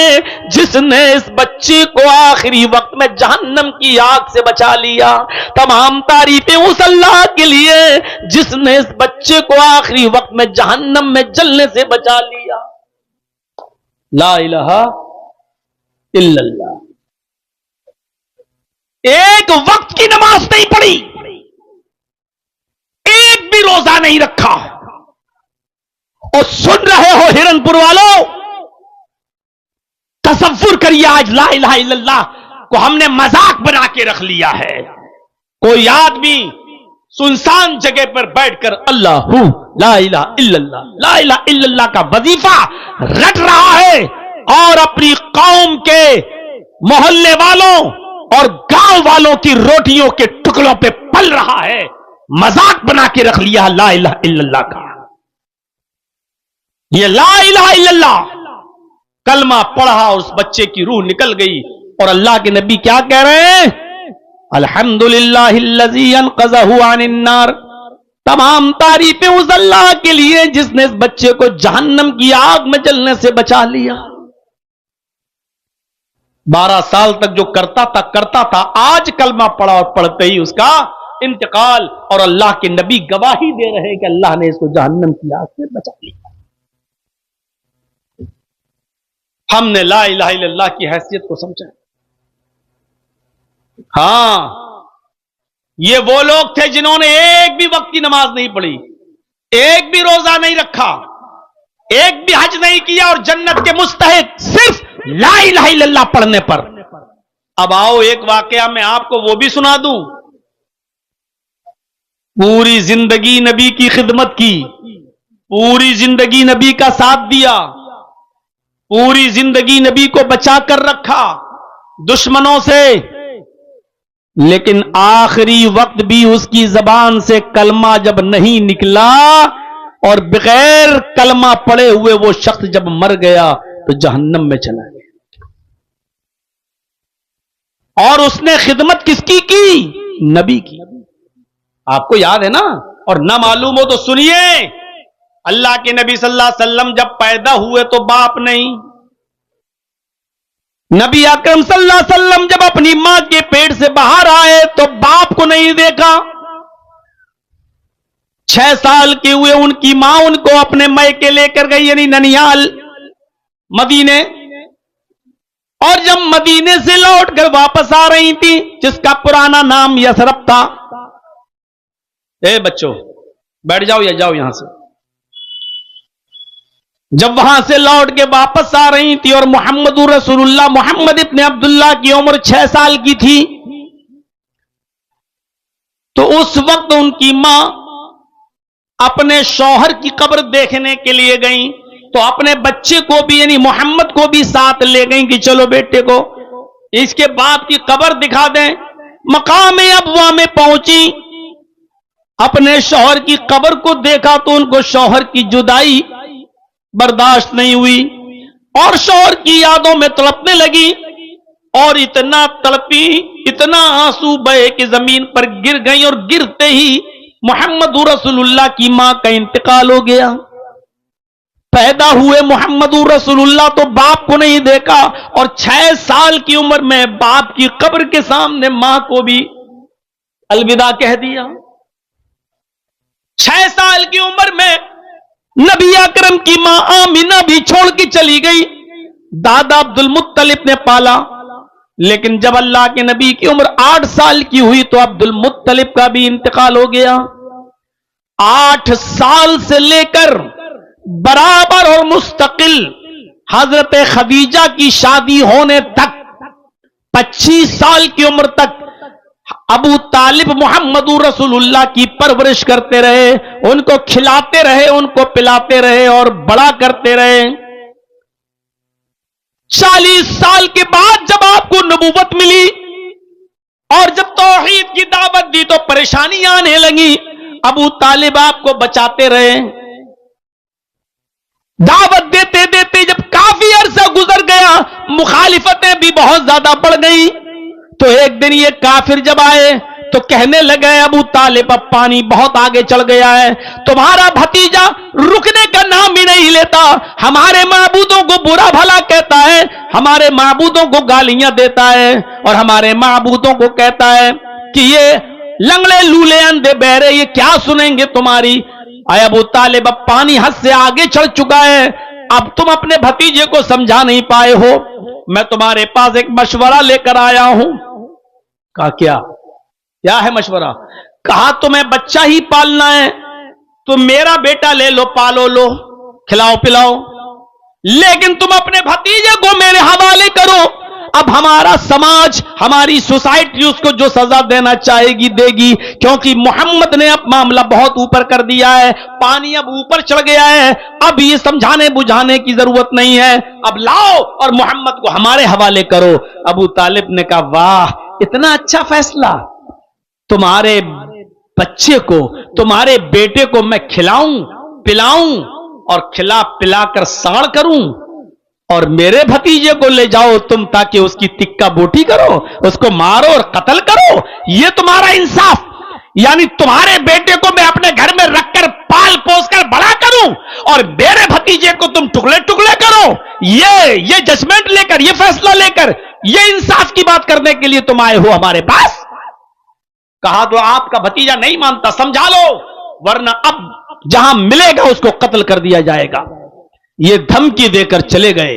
جس نے اس بچے کو آخری وقت میں جہنم کی آگ سے بچا لیا، تمام تعریفیں اس اللہ کے لیے جس نے اس بچے کو آخری وقت میں جہنم میں جلنے سے بچا لیا۔ لا الہ الا اللہ، ایک وقت کی نماز نہیں پڑھی، ایک بھی روزہ نہیں رکھا، اور سن رہے ہو ہرن پور والوں، تصور کریے آج لا الہ الا اللہ کو ہم نے مذاق بنا کے رکھ لیا ہے، کوئی آدمی سنسان جگہ پر بیٹھ کر اللہ لا الہ الا اللہ لا الہ الا اللہ کا وظیفہ رٹ رہا ہے، اور اپنی قوم کے محلے والوں اور گاؤں والوں کی روٹیوں کے ٹکڑوں پہ پل رہا ہے، مذاق بنا کے رکھ لیا لا الہ الا اللہ کا۔ یہ لا الہ الا اللہ کلمہ پڑھا اور اس بچے کی روح نکل گئی، اور اللہ کے نبی کیا کہہ رہے ہیں، الحمدللہ الذی انقذہ عن النار، تمام تعریفیں اس اللہ کے لیے جس نے اس بچے کو جہنم کی آگ میں جلنے سے بچا لیا۔ 12 سال تک جو کرتا تھا، آج کلمہ پڑھا اور پڑھتے ہی اس کا انتقال، اور اللہ کے نبی گواہی دے رہے کہ اللہ نے اس کو جہنم کی آگ سے بچا لیا۔ ہم نے لا الہ الا اللہ کی حیثیت کو سمجھا. ہاں، یہ وہ لوگ تھے جنہوں نے ایک بھی وقت کی نماز نہیں پڑھی، ایک بھی روزہ نہیں رکھا، ایک بھی حج نہیں کیا، اور جنت کے مستحق صرف لا الہ الا اللہ پڑھنے پر. اب آؤ ایک واقعہ میں آپ کو وہ بھی سنا دوں. پوری زندگی نبی کی خدمت کی، پوری زندگی نبی کا ساتھ دیا، پوری زندگی نبی کو بچا کر رکھا دشمنوں سے، لیکن آخری وقت بھی اس کی زبان سے کلمہ جب نہیں نکلا اور بغیر کلمہ پڑے ہوئے وہ شخص جب مر گیا تو جہنم میں چلا گیا. اور اس نے خدمت کس کی؟ نبی کی. آپ کو یاد ہے نا؟ اور نہ معلوم ہو تو سنیے، اللہ کے نبی صلی اللہ علیہ وسلم جب پیدا ہوئے تو باپ نہیں. نبی اکرم صلی اللہ علیہ وسلم جب اپنی ماں کے پیٹ سے باہر آئے تو باپ کو نہیں دیکھا. 6 سال کے ہوئے ان کی ماں ان کو اپنے میکے لے کر گئی، یعنی ننیال مدینے. اور جب مدینے سے لوٹ کر واپس آ رہی تھی، جس کا پرانا نام یثرب تھا. اے بچوں بیٹھ جاؤ یا جاؤ یہاں سے. جب وہاں سے لوٹ کے واپس آ رہی تھی اور محمد رسول اللہ محمد ابن عبداللہ کی عمر 6 سال کی تھی، تو اس وقت ان کی ماں اپنے شوہر کی قبر دیکھنے کے لیے گئیں، تو اپنے بچے کو بھی یعنی محمد کو بھی ساتھ لے گئیں کہ چلو بیٹے کو اس کے باپ کی قبر دکھا دیں. مقام ابوا میں پہنچی، اپنے شوہر کی قبر کو دیکھا تو ان کو شوہر کی جدائی برداشت نہیں ہوئی اور شوہر کی یادوں میں تڑپنے لگی، اور اتنا تڑپی، اتنا آنسو بہے کہ زمین پر گر گئی، اور گرتے ہی محمد رسول اللہ کی ماں کا انتقال ہو گیا. پیدا ہوئے محمد رسول اللہ تو باپ کو نہیں دیکھا، اور 6 سال کی عمر میں باپ کی قبر کے سامنے ماں کو بھی الوداع کہہ دیا. 6 سال کی عمر میں نبی اکرم کی ماں آمینہ بھی چھوڑ کے چلی گئی. دادا عبد المطلب نے پالا، لیکن جب اللہ کے نبی کی عمر 8 سال کی ہوئی تو عبد المطلب کا بھی انتقال ہو گیا. 8 سال سے لے کر برابر اور مستقل حضرت خدیجہ کی شادی ہونے تک 25 سال کی عمر تک ابو طالب محمد رسول اللہ کی پرورش کرتے رہے، ان کو کھلاتے رہے، ان کو پلاتے رہے اور بڑا کرتے رہے. 40 سال کے بعد جب آپ کو نبوت ملی اور جب توحید کی دعوت دی تو پریشانی آنے لگی. ابو طالب آپ کو بچاتے رہے، دعوت دیتے دیتے جب کافی عرصہ گزر گیا، مخالفتیں بھی بہت زیادہ بڑھ گئی. تو ایک دن یہ کافر جب آئے تو کہنے لگے ابو طالب اب پانی بہت آگے چل گیا ہے، تمہارا بھتیجا رکنے کا نام بھی نہیں لیتا، ہمارے معبودوں کو برا بھلا کہتا ہے، ہمارے معبودوں کو گالیاں دیتا ہے، اور ہمارے معبودوں کو کہتا ہے کہ یہ لنگڑے لولے اندھے بہرے یہ کیا سنیں گے تمہاری. اے ابو طالب اب پانی حد سے آگے چڑھ چکا ہے، اب تم اپنے بھتیجے کو سمجھا نہیں پائے ہو، میں تمہارے پاس ایک مشورہ لے کر آیا ہوں. کہا کیا ہے مشورہ؟ کہا تمہیں بچہ ہی پالنا ہے تو میرا بیٹا لے لو، پالو لو، کھلاؤ پلاؤ، لیکن تم اپنے بھتیجے کو میرے حوالے کرو. اب ہمارا سماج، ہماری سوسائٹی اس کو جو سزا دینا چاہے گی دے گی، کیونکہ محمد نے اب معاملہ بہت اوپر کر دیا ہے، پانی اب اوپر چڑھ گیا ہے، اب یہ سمجھانے بجھانے کی ضرورت نہیں ہے، اب لاؤ اور محمد کو ہمارے حوالے کرو. ابو طالب نے کہا واہ اتنا اچھا فیصلہ، تمہارے بچے کو، تمہارے بیٹے کو میں کھلاؤں پلاؤں اور کھلا پلا کر ساڑ کروں، اور میرے بھتیجے کو لے جاؤ تم تاکہ اس کی تکا بوٹی کرو، اس کو مارو اور قتل کرو. یہ تمہارا انصاف؟ یعنی تمہارے بیٹے کو میں اپنے گھر میں رکھ کر پال پوس کر بڑا کروں اور میرے بھتیجے کو تم ٹکڑے ٹکڑے کرو، یہ ججمنٹ لے کر، یہ فیصلہ لے کر، یہ انصاف کی بات کرنے کے لیے تم آئے ہو ہمارے پاس؟ کہا تو آپ کا بھتیجا نہیں مانتا، سمجھا لو ورنہ اب جہاں ملے گا اس کو قتل کر دیا جائے گا. یہ دھمکی دے کر چلے گئے.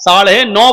9.5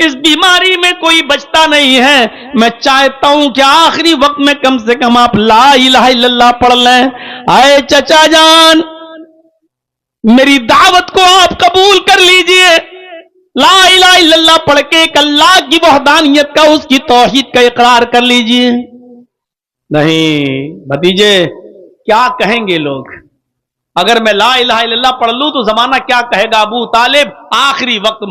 اس بیماری میں کوئی بچتا نہیں ہے. میں چاہتا ہوں کہ آخری وقت میں کم سے کم آپ لا الہ الا اللہ پڑھ لیں. اے چچا جان، میری دعوت کو آپ قبول کر لیجئے. لا الہ الا اللہ پڑھ کے ایک اللہ کی وحدانیت کا، اس کی توحید کا اقرار کر لیجئے. نہیں بھتیجے، کیا کہیں گے لوگ اگر میں لا الہ الا اللہ پڑھ لوں تو زمانہ کیا کہے گا؟ ابو طالب آخری وقت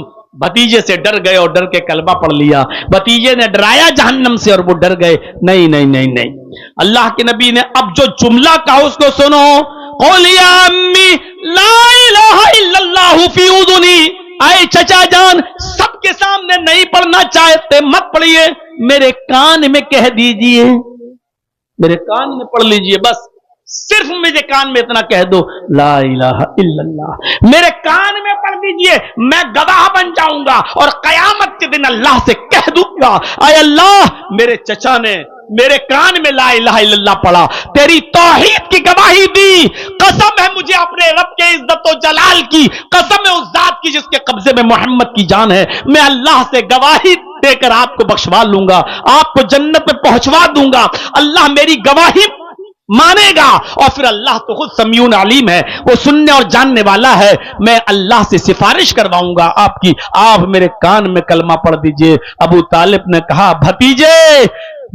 بھتیجے سے ڈر گئے اور ڈر کے کلمہ پڑھ لیا. بھتیجے نے ڈرایا جہنم سے اور وہ ڈر گئے. نہیں نہیں نہیں نہیں، اللہ کے نبی نے اب جو جملہ کہا اس کو سنو. قول یا امی لا الہ الا اللہ فی اذنی. اے چچا جان، سب کے سامنے نہیں پڑھنا چاہتے مت پڑھیے، میرے کان میں کہہ دیجئے، میرے کان میں پڑھ لیجئے. بس صرف مجھے کان میں اتنا کہہ دو لا الہ الا اللہ، میرے کان میں پڑھ دیجئے، میں گواہ بن جاؤں گا اور قیامت کے دن اللہ سے کہہ دوں گا اے اللہ میرے چچا نے میرے کان میں لا الہ الا اللہ پڑھا، تیری توحید کی گواہی دی. قسم ہے مجھے اپنے رب کے عزت و جلال کی، قسم ہے اس ذات کی جس کے قبضے میں محمد کی جان ہے، میں اللہ سے گواہی دے کر آپ کو بخشوا لوں گا، آپ کو جنت میں پہنچوا دوں گا. اللہ میری گواہی مانے گا، اور پھر اللہ تو خود سمیع علیم ہے، وہ سننے اور جاننے والا ہے. میں اللہ سے سفارش کرواؤں گا آپ کی، آپ میرے کان میں کلمہ پڑھ دیجئے. ابو طالب نے کہا بھتیجے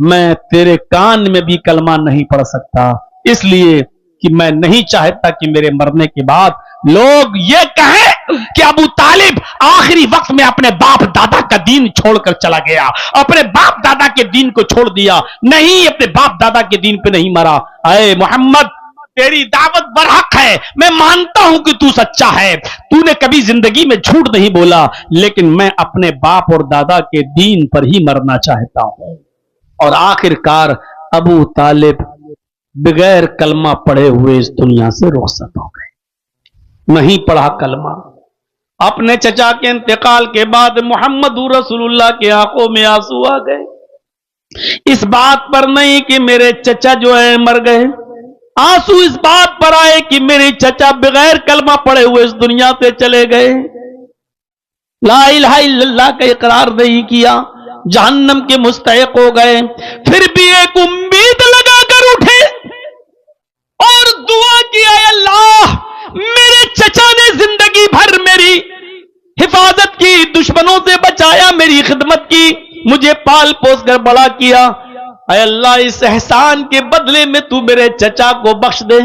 میں تیرے کان میں بھی کلمہ نہیں پڑھ سکتا، اس لیے کہ میں نہیں چاہتا کہ میرے مرنے کے بعد لوگ یہ کہیں کہ ابو طالب آخری وقت میں اپنے باپ دادا کا دین چھوڑ کر چلا گیا، اپنے باپ دادا کے دین کو چھوڑ دیا. نہیں، اپنے باپ دادا کے دین پہ نہیں مرا. اے محمد، تیری دعوت برحق ہے، میں مانتا ہوں کہ تو سچا ہے، تو نے کبھی زندگی میں جھوٹ نہیں بولا، لیکن میں اپنے باپ اور دادا کے دین پر ہی مرنا چاہتا ہوں. اور آخر کار ابو طالب بغیر کلمہ پڑھے ہوئے اس دنیا سے رخصت ہو گئے، نہیں پڑھا کلمہ. اپنے چچا کے انتقال کے بعد محمد رسول اللہ کے آنکھوں میں آنسو آ گئے، اس بات پر نہیں کہ میرے چچا جو ہے مر گئے، آنسو اس بات پر آئے کہ میرے چچا بغیر کلمہ پڑھے ہوئے اس دنیا سے چلے گئے، لا الہ الا اللہ کا اقرار نہیں کیا، جہنم کے مستحق ہو گئے. پھر بھی ایک امید لگا کر اٹھے اور دعا کی اے اللہ میرے چچا نے زندگی بھر میری حفاظت کی، دشمنوں سے بچایا، میری خدمت کی، مجھے پال پوس کر بڑا کیا. اے اللہ اس احسان کے بدلے میں تو میرے چچا کو بخش دے،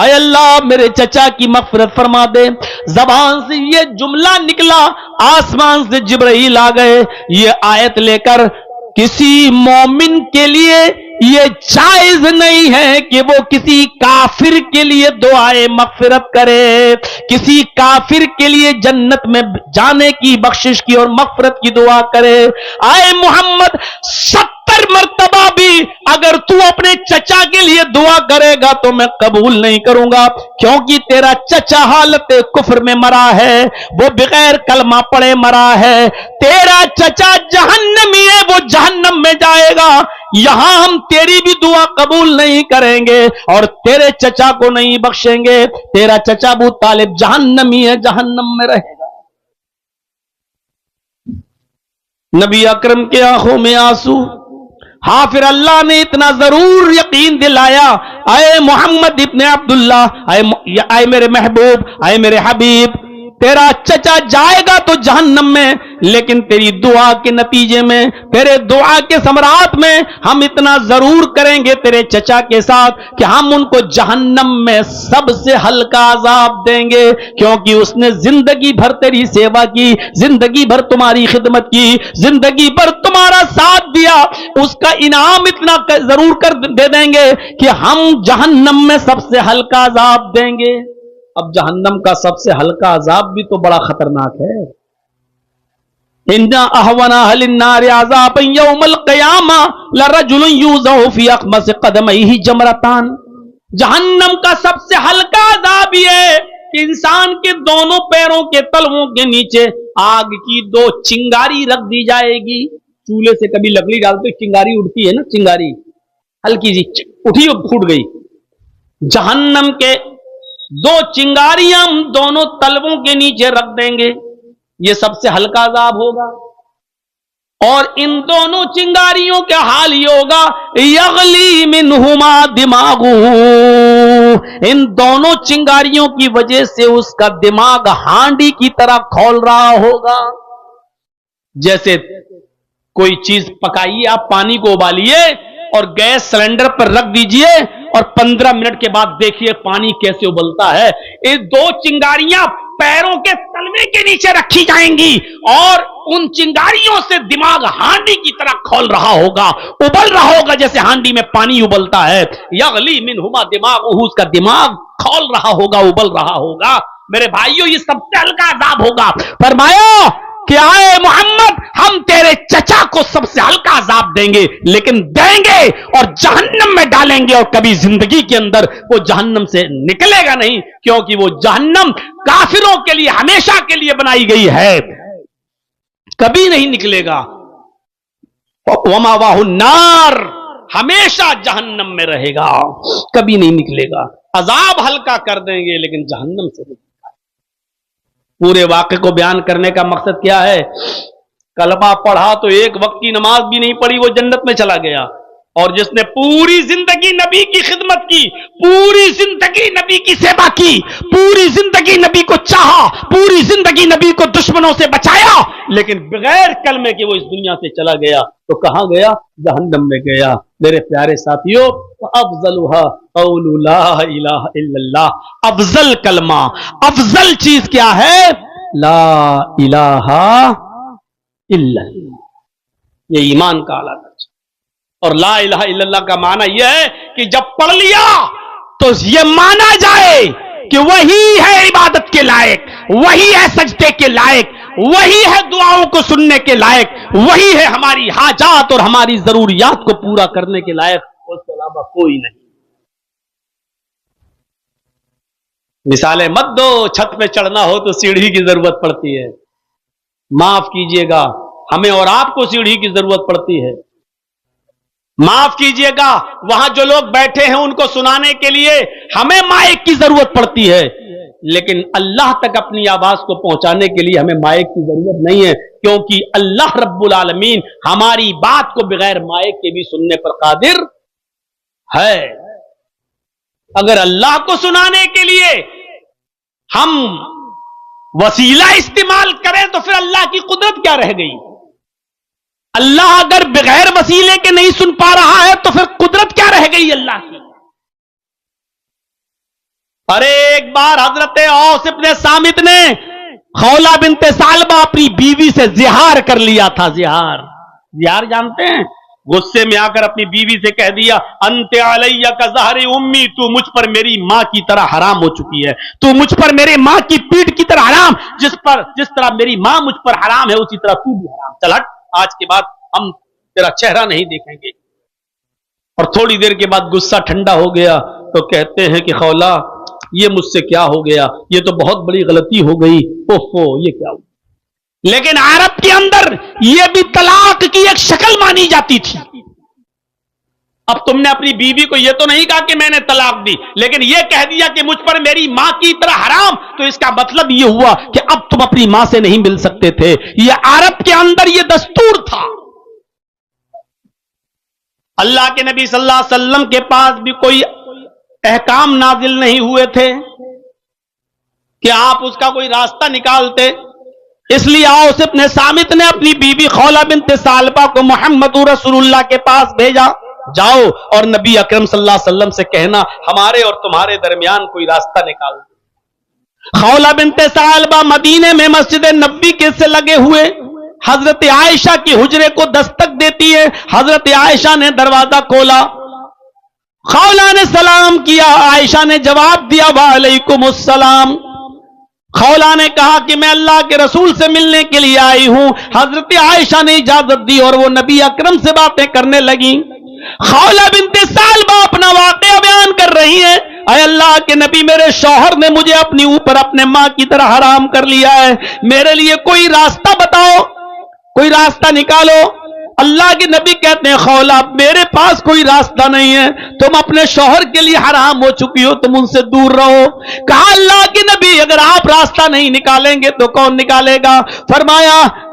اے اللہ میرے چچا کی مغفرت فرما دے. زبان سے یہ جملہ نکلا، آسمان سے جبرائیل آ گئے یہ آیت لے کر. کسی مومن کے لیے یہ جائز نہیں ہے کہ وہ کسی کافر کے لیے دعائے مغفرت کرے، کسی کافر کے لیے جنت میں جانے کی، بخشش کی اور مغفرت کی دعا کرے. اے محمد 70 مرتبہ بھی اگر تو اپنے چچا کے لیے دعا کرے گا تو میں قبول نہیں کروں گا، کیونکہ تیرا چچا حالت کفر میں مرا ہے، وہ بغیر کلمہ پڑھے مرا ہے. تیرا چچا جہنمی ہے، وہ جہنم میں جائے گا. یہاں ہم تیری بھی دعا قبول نہیں کریں گے اور تیرے چچا کو نہیں بخشیں گے. تیرا چچا ابو طالب جہنمی ہے، جہنم میں رہے گا. نبی اکرم کے آنکھوں میں آنسو. ہاں پھر اللہ نے اتنا ضرور یقین دلایا، اے محمد ابن عبداللہ، اے میرے محبوب، اے میرے حبیب، تیرا چچا جائے گا تو جہنم میں، لیکن تیری دعا کے نتیجے میں، تیرے دعا کے ثمرات میں ہم اتنا ضرور کریں گے تیرے چچا کے ساتھ کہ ہم ان کو جہنم میں سب سے ہلکا عذاب دیں گے، کیونکہ اس نے زندگی بھر تیری سیوا کی، زندگی بھر تمہاری خدمت کی، زندگی بھر تمہارا ساتھ دیا. اس کا انعام اتنا ضرور کر دے دیں گے کہ ہم جہنم میں سب سے ہلکا عذاب دیں گے. اب جہنم کا سب سے ہلکا عذاب بھی تو بڑا خطرناک ہے. اِنَّ أَهْوَنَ أَهْلِ النَّارِ عَذَابًا يَوْمَ الْقِيَامَةِ لَرَجُلٌ يُوزَعُ فِي أَخْمَصِ قَدَمَيْهِ جَمْرَتَانِ. جہنم کا سب سے ہلکا عذاب یہ ہے کہ انسان کے دونوں پیروں کے تلووں کے نیچے آگ کی 2 چنگاری رکھ دی جائے گی. چولہے سے کبھی لکڑی ڈالتے چنگاری اٹھتی ہے نا، چنگاری ہلکی سی اٹھی اور پھوٹ گئی. جہنم کے 2 چنگاریاں ہم دونوں تلووں کے نیچے رکھ دیں گے، یہ سب سے ہلکا عذاب ہوگا. اور ان دونوں چنگاریوں کا حال یہ ہوگا یغلی منہما دماغہ، ان دونوں چنگاریوں کی وجہ سے اس کا دماغ ہانڈی کی طرح کھول رہا ہوگا. جیسے کوئی چیز پکائیے، آپ پانی کو ابالیے اور گیس سلنڈر پر رکھ دیجئے اور 15 منٹ کے بعد دیکھیے پانی کیسے ابلتا ہے. یہ دو چنگاریاں پیروں کے تلوے کے نیچے رکھی جائیں گی اور ان چنگاریوں سے دماغ ہانڈی کی طرح کھول رہا ہوگا، ابل رہا ہوگا جیسے ہانڈی میں پانی ابلتا ہے. یغلی منہما دماغہ، اس کا دماغ کھول رہا ہوگا، ابل رہا ہوگا. میرے بھائیوں یہ سب سے ہلکا عذاب ہوگا. فرمایا کہ آئے محمد ہم تیرے چچا کو سب سے ہلکا عذاب دیں گے، لیکن دیں گے اور جہنم میں ڈالیں گے، اور کبھی زندگی کے اندر وہ جہنم سے نکلے گا نہیں، کیونکہ وہ جہنم کافروں کے لیے ہمیشہ کے لیے بنائی گئی ہے، کبھی نہیں نکلے گا. وَمَأْوَاهُ النَّارُ، ہمیشہ جہنم میں رہے گا، کبھی نہیں نکلے گا. عذاب ہلکا کر دیں گے لیکن جہنم سے نہیں. پورے واقعے کو بیان کرنے کا مقصد کیا ہے؟ کلمہ پڑھا تو ایک وقت کی نماز بھی نہیں پڑھی وہ جنت میں چلا گیا، اور جس نے پوری زندگی نبی کی خدمت کی، پوری زندگی نبی کی سیوا کی، پوری زندگی نبی کو چاہا، پوری زندگی نبی کو دشمنوں سے بچایا، لیکن بغیر کلمے کے وہ اس دنیا سے چلا گیا، تو کہاں گیا؟ جہنم میں گیا. میرے پیارے ساتھیوں، افضلها قول لا الہ الا اللہ، افضل کلمہ، افضل چیز کیا ہے؟ لا الہ الا اللہ. یہ ایمان کا اعلیٰ درجہ. اور لا الہ الا اللہ کا معنی یہ ہے کہ جب پڑھ لیا تو یہ مانا جائے کہ وہی ہے عبادت کے لائق، وہی ہے سجدے کے لائق، وہی ہے دعاؤں کو سننے کے لائق، وہی ہے ہماری حاجات اور ہماری ضروریات کو پورا کرنے کے لائق، اس کے علاوہ کوئی نہیں. مثالیں مت دو، چھت پہ چڑھنا ہو تو سیڑھی کی ضرورت پڑتی ہے. معاف کیجئے گا، ہمیں اور آپ کو سیڑھی کی ضرورت پڑتی ہے. معاف کیجئے گا، وہاں جو لوگ بیٹھے ہیں ان کو سنانے کے لیے ہمیں مائک کی ضرورت پڑتی ہے، لیکن اللہ تک اپنی آواز کو پہنچانے کے لیے ہمیں مائک کی ضرورت نہیں ہے، کیونکہ اللہ رب العالمین ہماری بات کو بغیر مائک کے بھی سننے پر قادر ہے. اگر اللہ کو سنانے کے لیے ہم وسیلہ استعمال کریں تو پھر اللہ کی قدرت کیا رہ گئی؟ اللہ اگر بغیر وسیلے کے نہیں سن پا رہا ہے تو پھر قدرت کیا رہ گئی اللہ کی؟ ارے ایک بار حضرت اوس ابن صامت نے خولہ بنت ثعلبہ اپنی بیوی سے زہار کر لیا تھا. زہار جانتے ہیں؟ غصے میں آ کر اپنی بیوی سے کہہ دیا انت علیہ کظہر امی، تو مجھ پر میری ماں کی طرح حرام ہو چکی ہے، تو مجھ پر میرے ماں کی پیٹھ کی طرح حرام، جس طرح میری ماں مجھ پر حرام ہے اسی طرح تو بھی حرام. چل ہٹ، آج کے بعد ہم تیرا چہرہ نہیں دیکھیں گے. اور تھوڑی دیر کے بعد غصہ ٹھنڈا ہو گیا تو کہتے ہیں کہ خولہ یہ مجھ سے کیا ہو گیا، یہ تو بہت بڑی غلطی ہو گئی، اوہو یہ کیا ہو. لیکن عرب کے اندر یہ بھی طلاق کی ایک شکل مانی جاتی تھی. اب تم نے اپنی بیوی کو یہ تو نہیں کہا کہ میں نے طلاق دی، لیکن یہ کہہ دیا کہ مجھ پر میری ماں کی طرح حرام، تو اس کا مطلب یہ ہوا کہ اب تم اپنی ماں سے نہیں مل سکتے تھے. یہ عرب کے اندر یہ دستور تھا. اللہ کے نبی صلی اللہ علیہ وسلم کے پاس بھی کوئی احکام نازل نہیں ہوئے تھے کہ آپ اس کا کوئی راستہ نکالتے. اس لیے اوس ابن صامت نے اپنی بیوی خولہ بنت ثعلبہ کو محمد رسول اللہ کے پاس بھیجا، جاؤ اور نبی اکرم صلی اللہ علیہ وسلم سے کہنا ہمارے اور تمہارے درمیان کوئی راستہ نکال دو. خولہ بنت ثعلبہ مدینے میں مسجد نبی کے سے لگے ہوئے حضرت عائشہ کی حجرے کو دستک دیتی ہے. حضرت عائشہ نے دروازہ کھولا، خولہ نے سلام کیا، عائشہ نے جواب دیا وعلیکم السلام. خولہ نے کہا کہ میں اللہ کے رسول سے ملنے کے لیے آئی ہوں. حضرت عائشہ نے اجازت دی اور وہ نبی اکرم سے باتیں کرنے لگیں. خولہ بنت ثعلبہ اپنا واقعہ بیان کر رہی ہیں، اے اللہ کے نبی میرے شوہر نے مجھے اپنی اوپر اپنے ماں کی طرح حرام کر لیا ہے، میرے لیے کوئی راستہ بتاؤ، کوئی راستہ نکالو. اللہ کے نبی کہتے ہیں خولہ میرے پاس کوئی راستہ نہیں ہے، تم اپنے شوہر کے لیے حرام ہو چکی ہو، تم ان سے دور رہو. کہا اللہ کے نبی اگر آپ راستہ نہیں نکالیں گے تو کون نکالے گا؟ فرمایا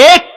1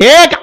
1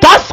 10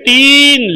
3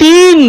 3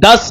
10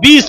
20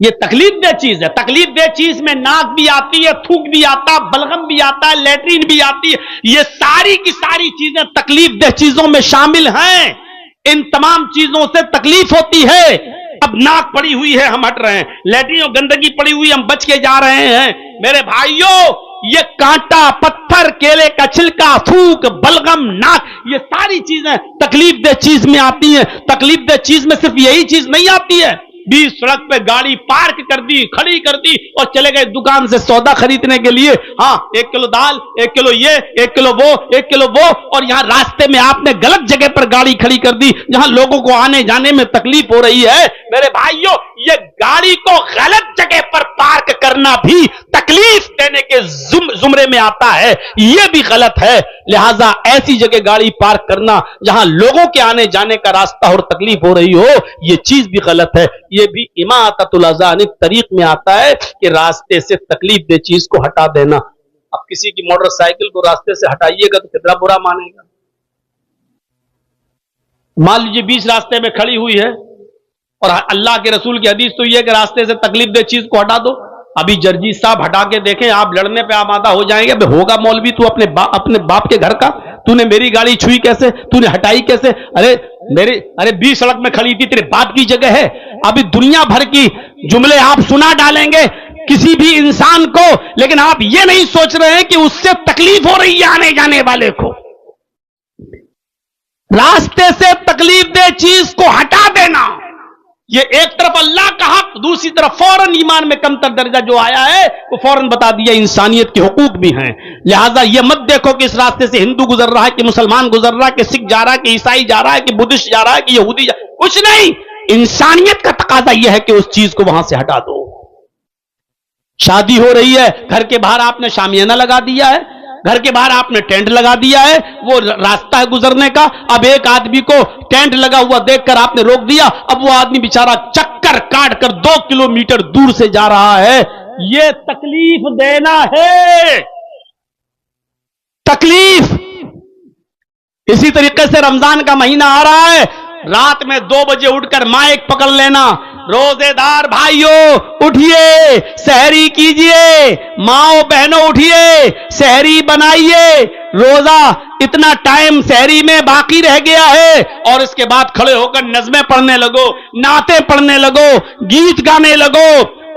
یہ تکلیف دہ چیز ہے. تکلیف دہ چیز میں ناک بھی آتی ہے, تھوک بھی آتا, بلغم بھی آتا ہے, لیٹرین بھی آتی ہے. یہ ساری کی ساری چیزیں تکلیف دہ چیزوں میں شامل ہیں. ان تمام چیزوں سے تکلیف ہوتی ہے. اب ناک پڑی ہوئی ہے, ہم ہٹ رہے ہیں. لیٹرین اور گندگی پڑی ہوئی, ہم بچ کے جا رہے ہیں. میرے بھائیوں, یہ کانٹا, پتھر, کیلے کا چھلکا, تھوک, بلغم, ناک, یہ ساری چیزیں تکلیف دہ چیز میں آتی ہیں. تکلیف دہ چیز میں صرف یہی چیز نہیں آتی ہے. بیچ سڑک پہ گاڑی پارک کر دی, کھڑی کر دی اور چلے گئے دکان سے سودا خریدنے کے لیے. ہاں, 1 کلو دال, 1 کلو یہ, 1 کلو وہ, 1 کلو وہ, اور یہاں راستے میں آپ نے غلط جگہ پر گاڑی کھڑی کر دی جہاں لوگوں کو آنے جانے میں تکلیف ہو رہی ہے. میرے بھائیوں, یہ گاڑی کو غلط جگہ پر پارک کرنا بھی تکلیف دینے کے زمرے میں آتا ہے. یہ بھی غلط ہے. لہذا ایسی جگہ گاڑی پارک کرنا جہاں لوگوں کے آنے جانے کا راستہ اور تکلیف ہو رہی ہو, یہ چیز بھی غلط ہے. یہ بھی اماطۃ الاذى عن الطریق میں آتا ہے کہ راستے سے تکلیف دہ چیز کو ہٹا دینا. اب کسی کی موٹر سائیکل کو راستے سے ہٹائیے گا تو کتنا برا مانے گا. مان لیجیے بیچ راستے میں کھڑی ہوئی ہے اور اللہ کے رسول کی حدیث تو یہ ہے کہ راستے سے تکلیف دہ چیز کو ہٹا دو. ابھی جرجیت صاحب ہٹا کے دیکھیں, آپ لڑنے پہ آمادہ ہو جائیں گے. ہوگا مولوی تو اپنے باپ کے گھر کا, تو نے میری گاڑی چھوئی کیسے, تو نے ہٹائی کیسے؟ ارے 20 سڑک میں کھڑی تھی, تیرے باپ کی جگہ ہے. ابھی دنیا بھر کی جملے آپ سنا ڈالیں گے کسی بھی انسان کو, لیکن آپ یہ نہیں سوچ رہے ہیں کہ اس سے تکلیف ہو رہی ہے آنے جانے والے کو. راستے سے تکلیف دہ چیز کو ہٹا دینا, یہ ایک طرف اللہ کا حق, دوسری طرف فوراً ایمان میں کم تر درجہ جو آیا ہے وہ فوراً بتا دیا انسانیت کے حقوق بھی ہیں. لہذا یہ مت دیکھو کہ اس راستے سے ہندو گزر رہا ہے, کہ مسلمان گزر رہا ہے, کہ سکھ جا رہا ہے, کہ عیسائی جا رہا ہے, کہ بدھسٹ جا رہا ہے, کہ یہودی جا رہا ہے. کچھ نہیں. انسانیت کا تقاضا یہ ہے کہ اس چیز کو وہاں سے ہٹا دو. شادی ہو رہی ہے, گھر کے باہر آپ نے شامیانہ لگا دیا ہے, گھر کے باہر آپ نے ٹینٹ لگا دیا ہے, وہ راستہ ہے گزرنے کا. اب ایک آدمی کو ٹینٹ لگا ہوا دیکھ کر آپ نے روک دیا. اب وہ آدمی بیچارہ چکر کاٹ کر 2 کلومیٹر دور سے جا رہا ہے. یہ تکلیف دینا ہے, تکلیف. اسی طریقے سے رمضان کا مہینہ آ رہا ہے, رات میں 2 بجے اٹھ کر مائک پکڑ لینا, روزے دار بھائیوں اٹھیے, سحری کیجئے, ماؤں بہنوں اٹھیے, سحری بنائیے. روزہ اتنا ٹائم سحری میں باقی رہ گیا ہے, اور اس کے بعد کھڑے ہو کر نظمیں پڑھنے لگو, نعتیں پڑھنے لگو, گیت گانے لگو,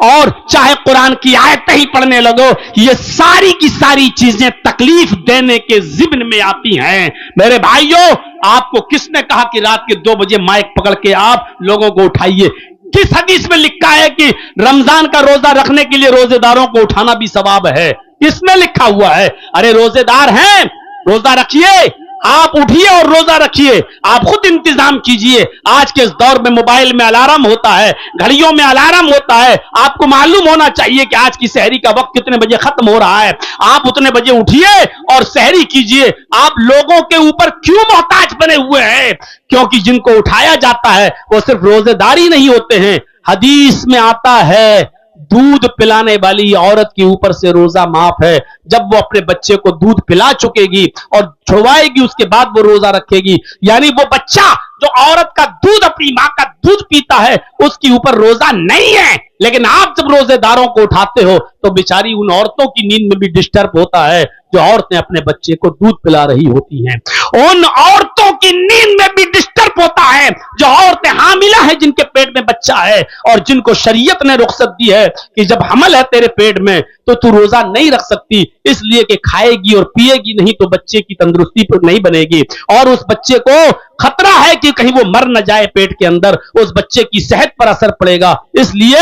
اور چاہے قرآن کی آیتیں ہی پڑھنے لگو. یہ ساری کی ساری چیزیں تکلیف دینے کے ضمن میں آتی ہیں. میرے بھائیوں, آپ کو کس نے کہا کہ رات کے 2 بجے مائک پکڑ کے آپ لوگوں کو اٹھائیے؟ کس حدیث میں لکھا ہے کہ رمضان کا روزہ رکھنے کے لیے روزے داروں کو اٹھانا بھی ثواب ہے؟ کس میں لکھا ہوا ہے؟ ارے روزے دار ہیں, روزہ رکھیے, آپ اٹھیے اور روزہ رکھیے. آپ خود انتظام کیجئے. آج کے اس دور میں موبائل میں الارم ہوتا ہے, گھڑیوں میں الارم ہوتا ہے. آپ کو معلوم ہونا چاہیے کہ آج کی سحری کا وقت کتنے بجے ختم ہو رہا ہے. آپ اتنے بجے اٹھیے اور سحری کیجئے. آپ لوگوں کے اوپر کیوں محتاج بنے ہوئے ہیں؟ کیونکہ جن کو اٹھایا جاتا ہے وہ صرف روزے داری نہیں ہوتے ہیں. حدیث میں آتا ہے دودھ پلانے والی عورت کے اوپر سے روزہ معاف ہے. جب وہ اپنے بچے کو دودھ پلا چکے گی اور چھوائے گی, اس کے بعد وہ روزہ رکھے گی. یعنی وہ بچہ جو عورت کا دودھ, اپنی ماں کا دودھ پیتا ہے, اس کے اوپر روزہ نہیں ہے. لیکن آپ جب روزے داروں کو اٹھاتے ہو تو بیچاری ان عورتوں کی نیند میں بھی ڈسٹرب ہوتا ہے جو عورتیں اپنے بچے کو دودھ پلا رہی ہوتی ہیں. ان عورتوں کی نیند میں بھی ڈسٹرب ہوتا ہے جو عورتیں حاملہ ہیں, جن کے پیٹ میں بچہ ہے, اور جن کو شریعت نے رخصت دی ہے کہ جب حمل ہے تیرے پیٹ میں تو تو روزہ نہیں رکھ سکتی, اس لیے کہ کھائے گی اور پیے گی نہیں تو بچے کی تندرستی پر نہیں بنے گی, اور اس بچے کو خطرہ ہے کہ کہیں وہ مر نہ جائے پیٹ کے اندر, اس بچے کی صحت پر اثر پڑے گا. اس لیے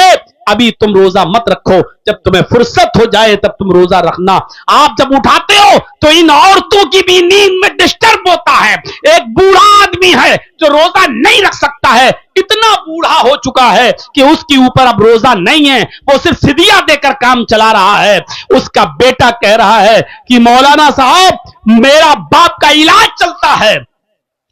ابھی تم روزہ مت رکھو, جب تمہیں فرصت ہو جائے تب تم روزہ رکھنا. آپ جب اٹھاتے ہو تو ان عورتوں کی بھی نیند میں ڈسٹرب ہوتا ہے. ایک بوڑھا آدمی ہے جو روزہ نہیں رکھ سکتا ہے, اتنا بوڑھا ہو چکا ہے کہ اس کے اوپر اب روزہ نہیں ہے, وہ صرف فدیہ دے کر کام چلا رہا ہے. اس کا بیٹا کہہ رہا ہے کہ مولانا صاحب میرا باپ کا علاج چلتا ہے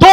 2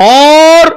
اور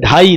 2:30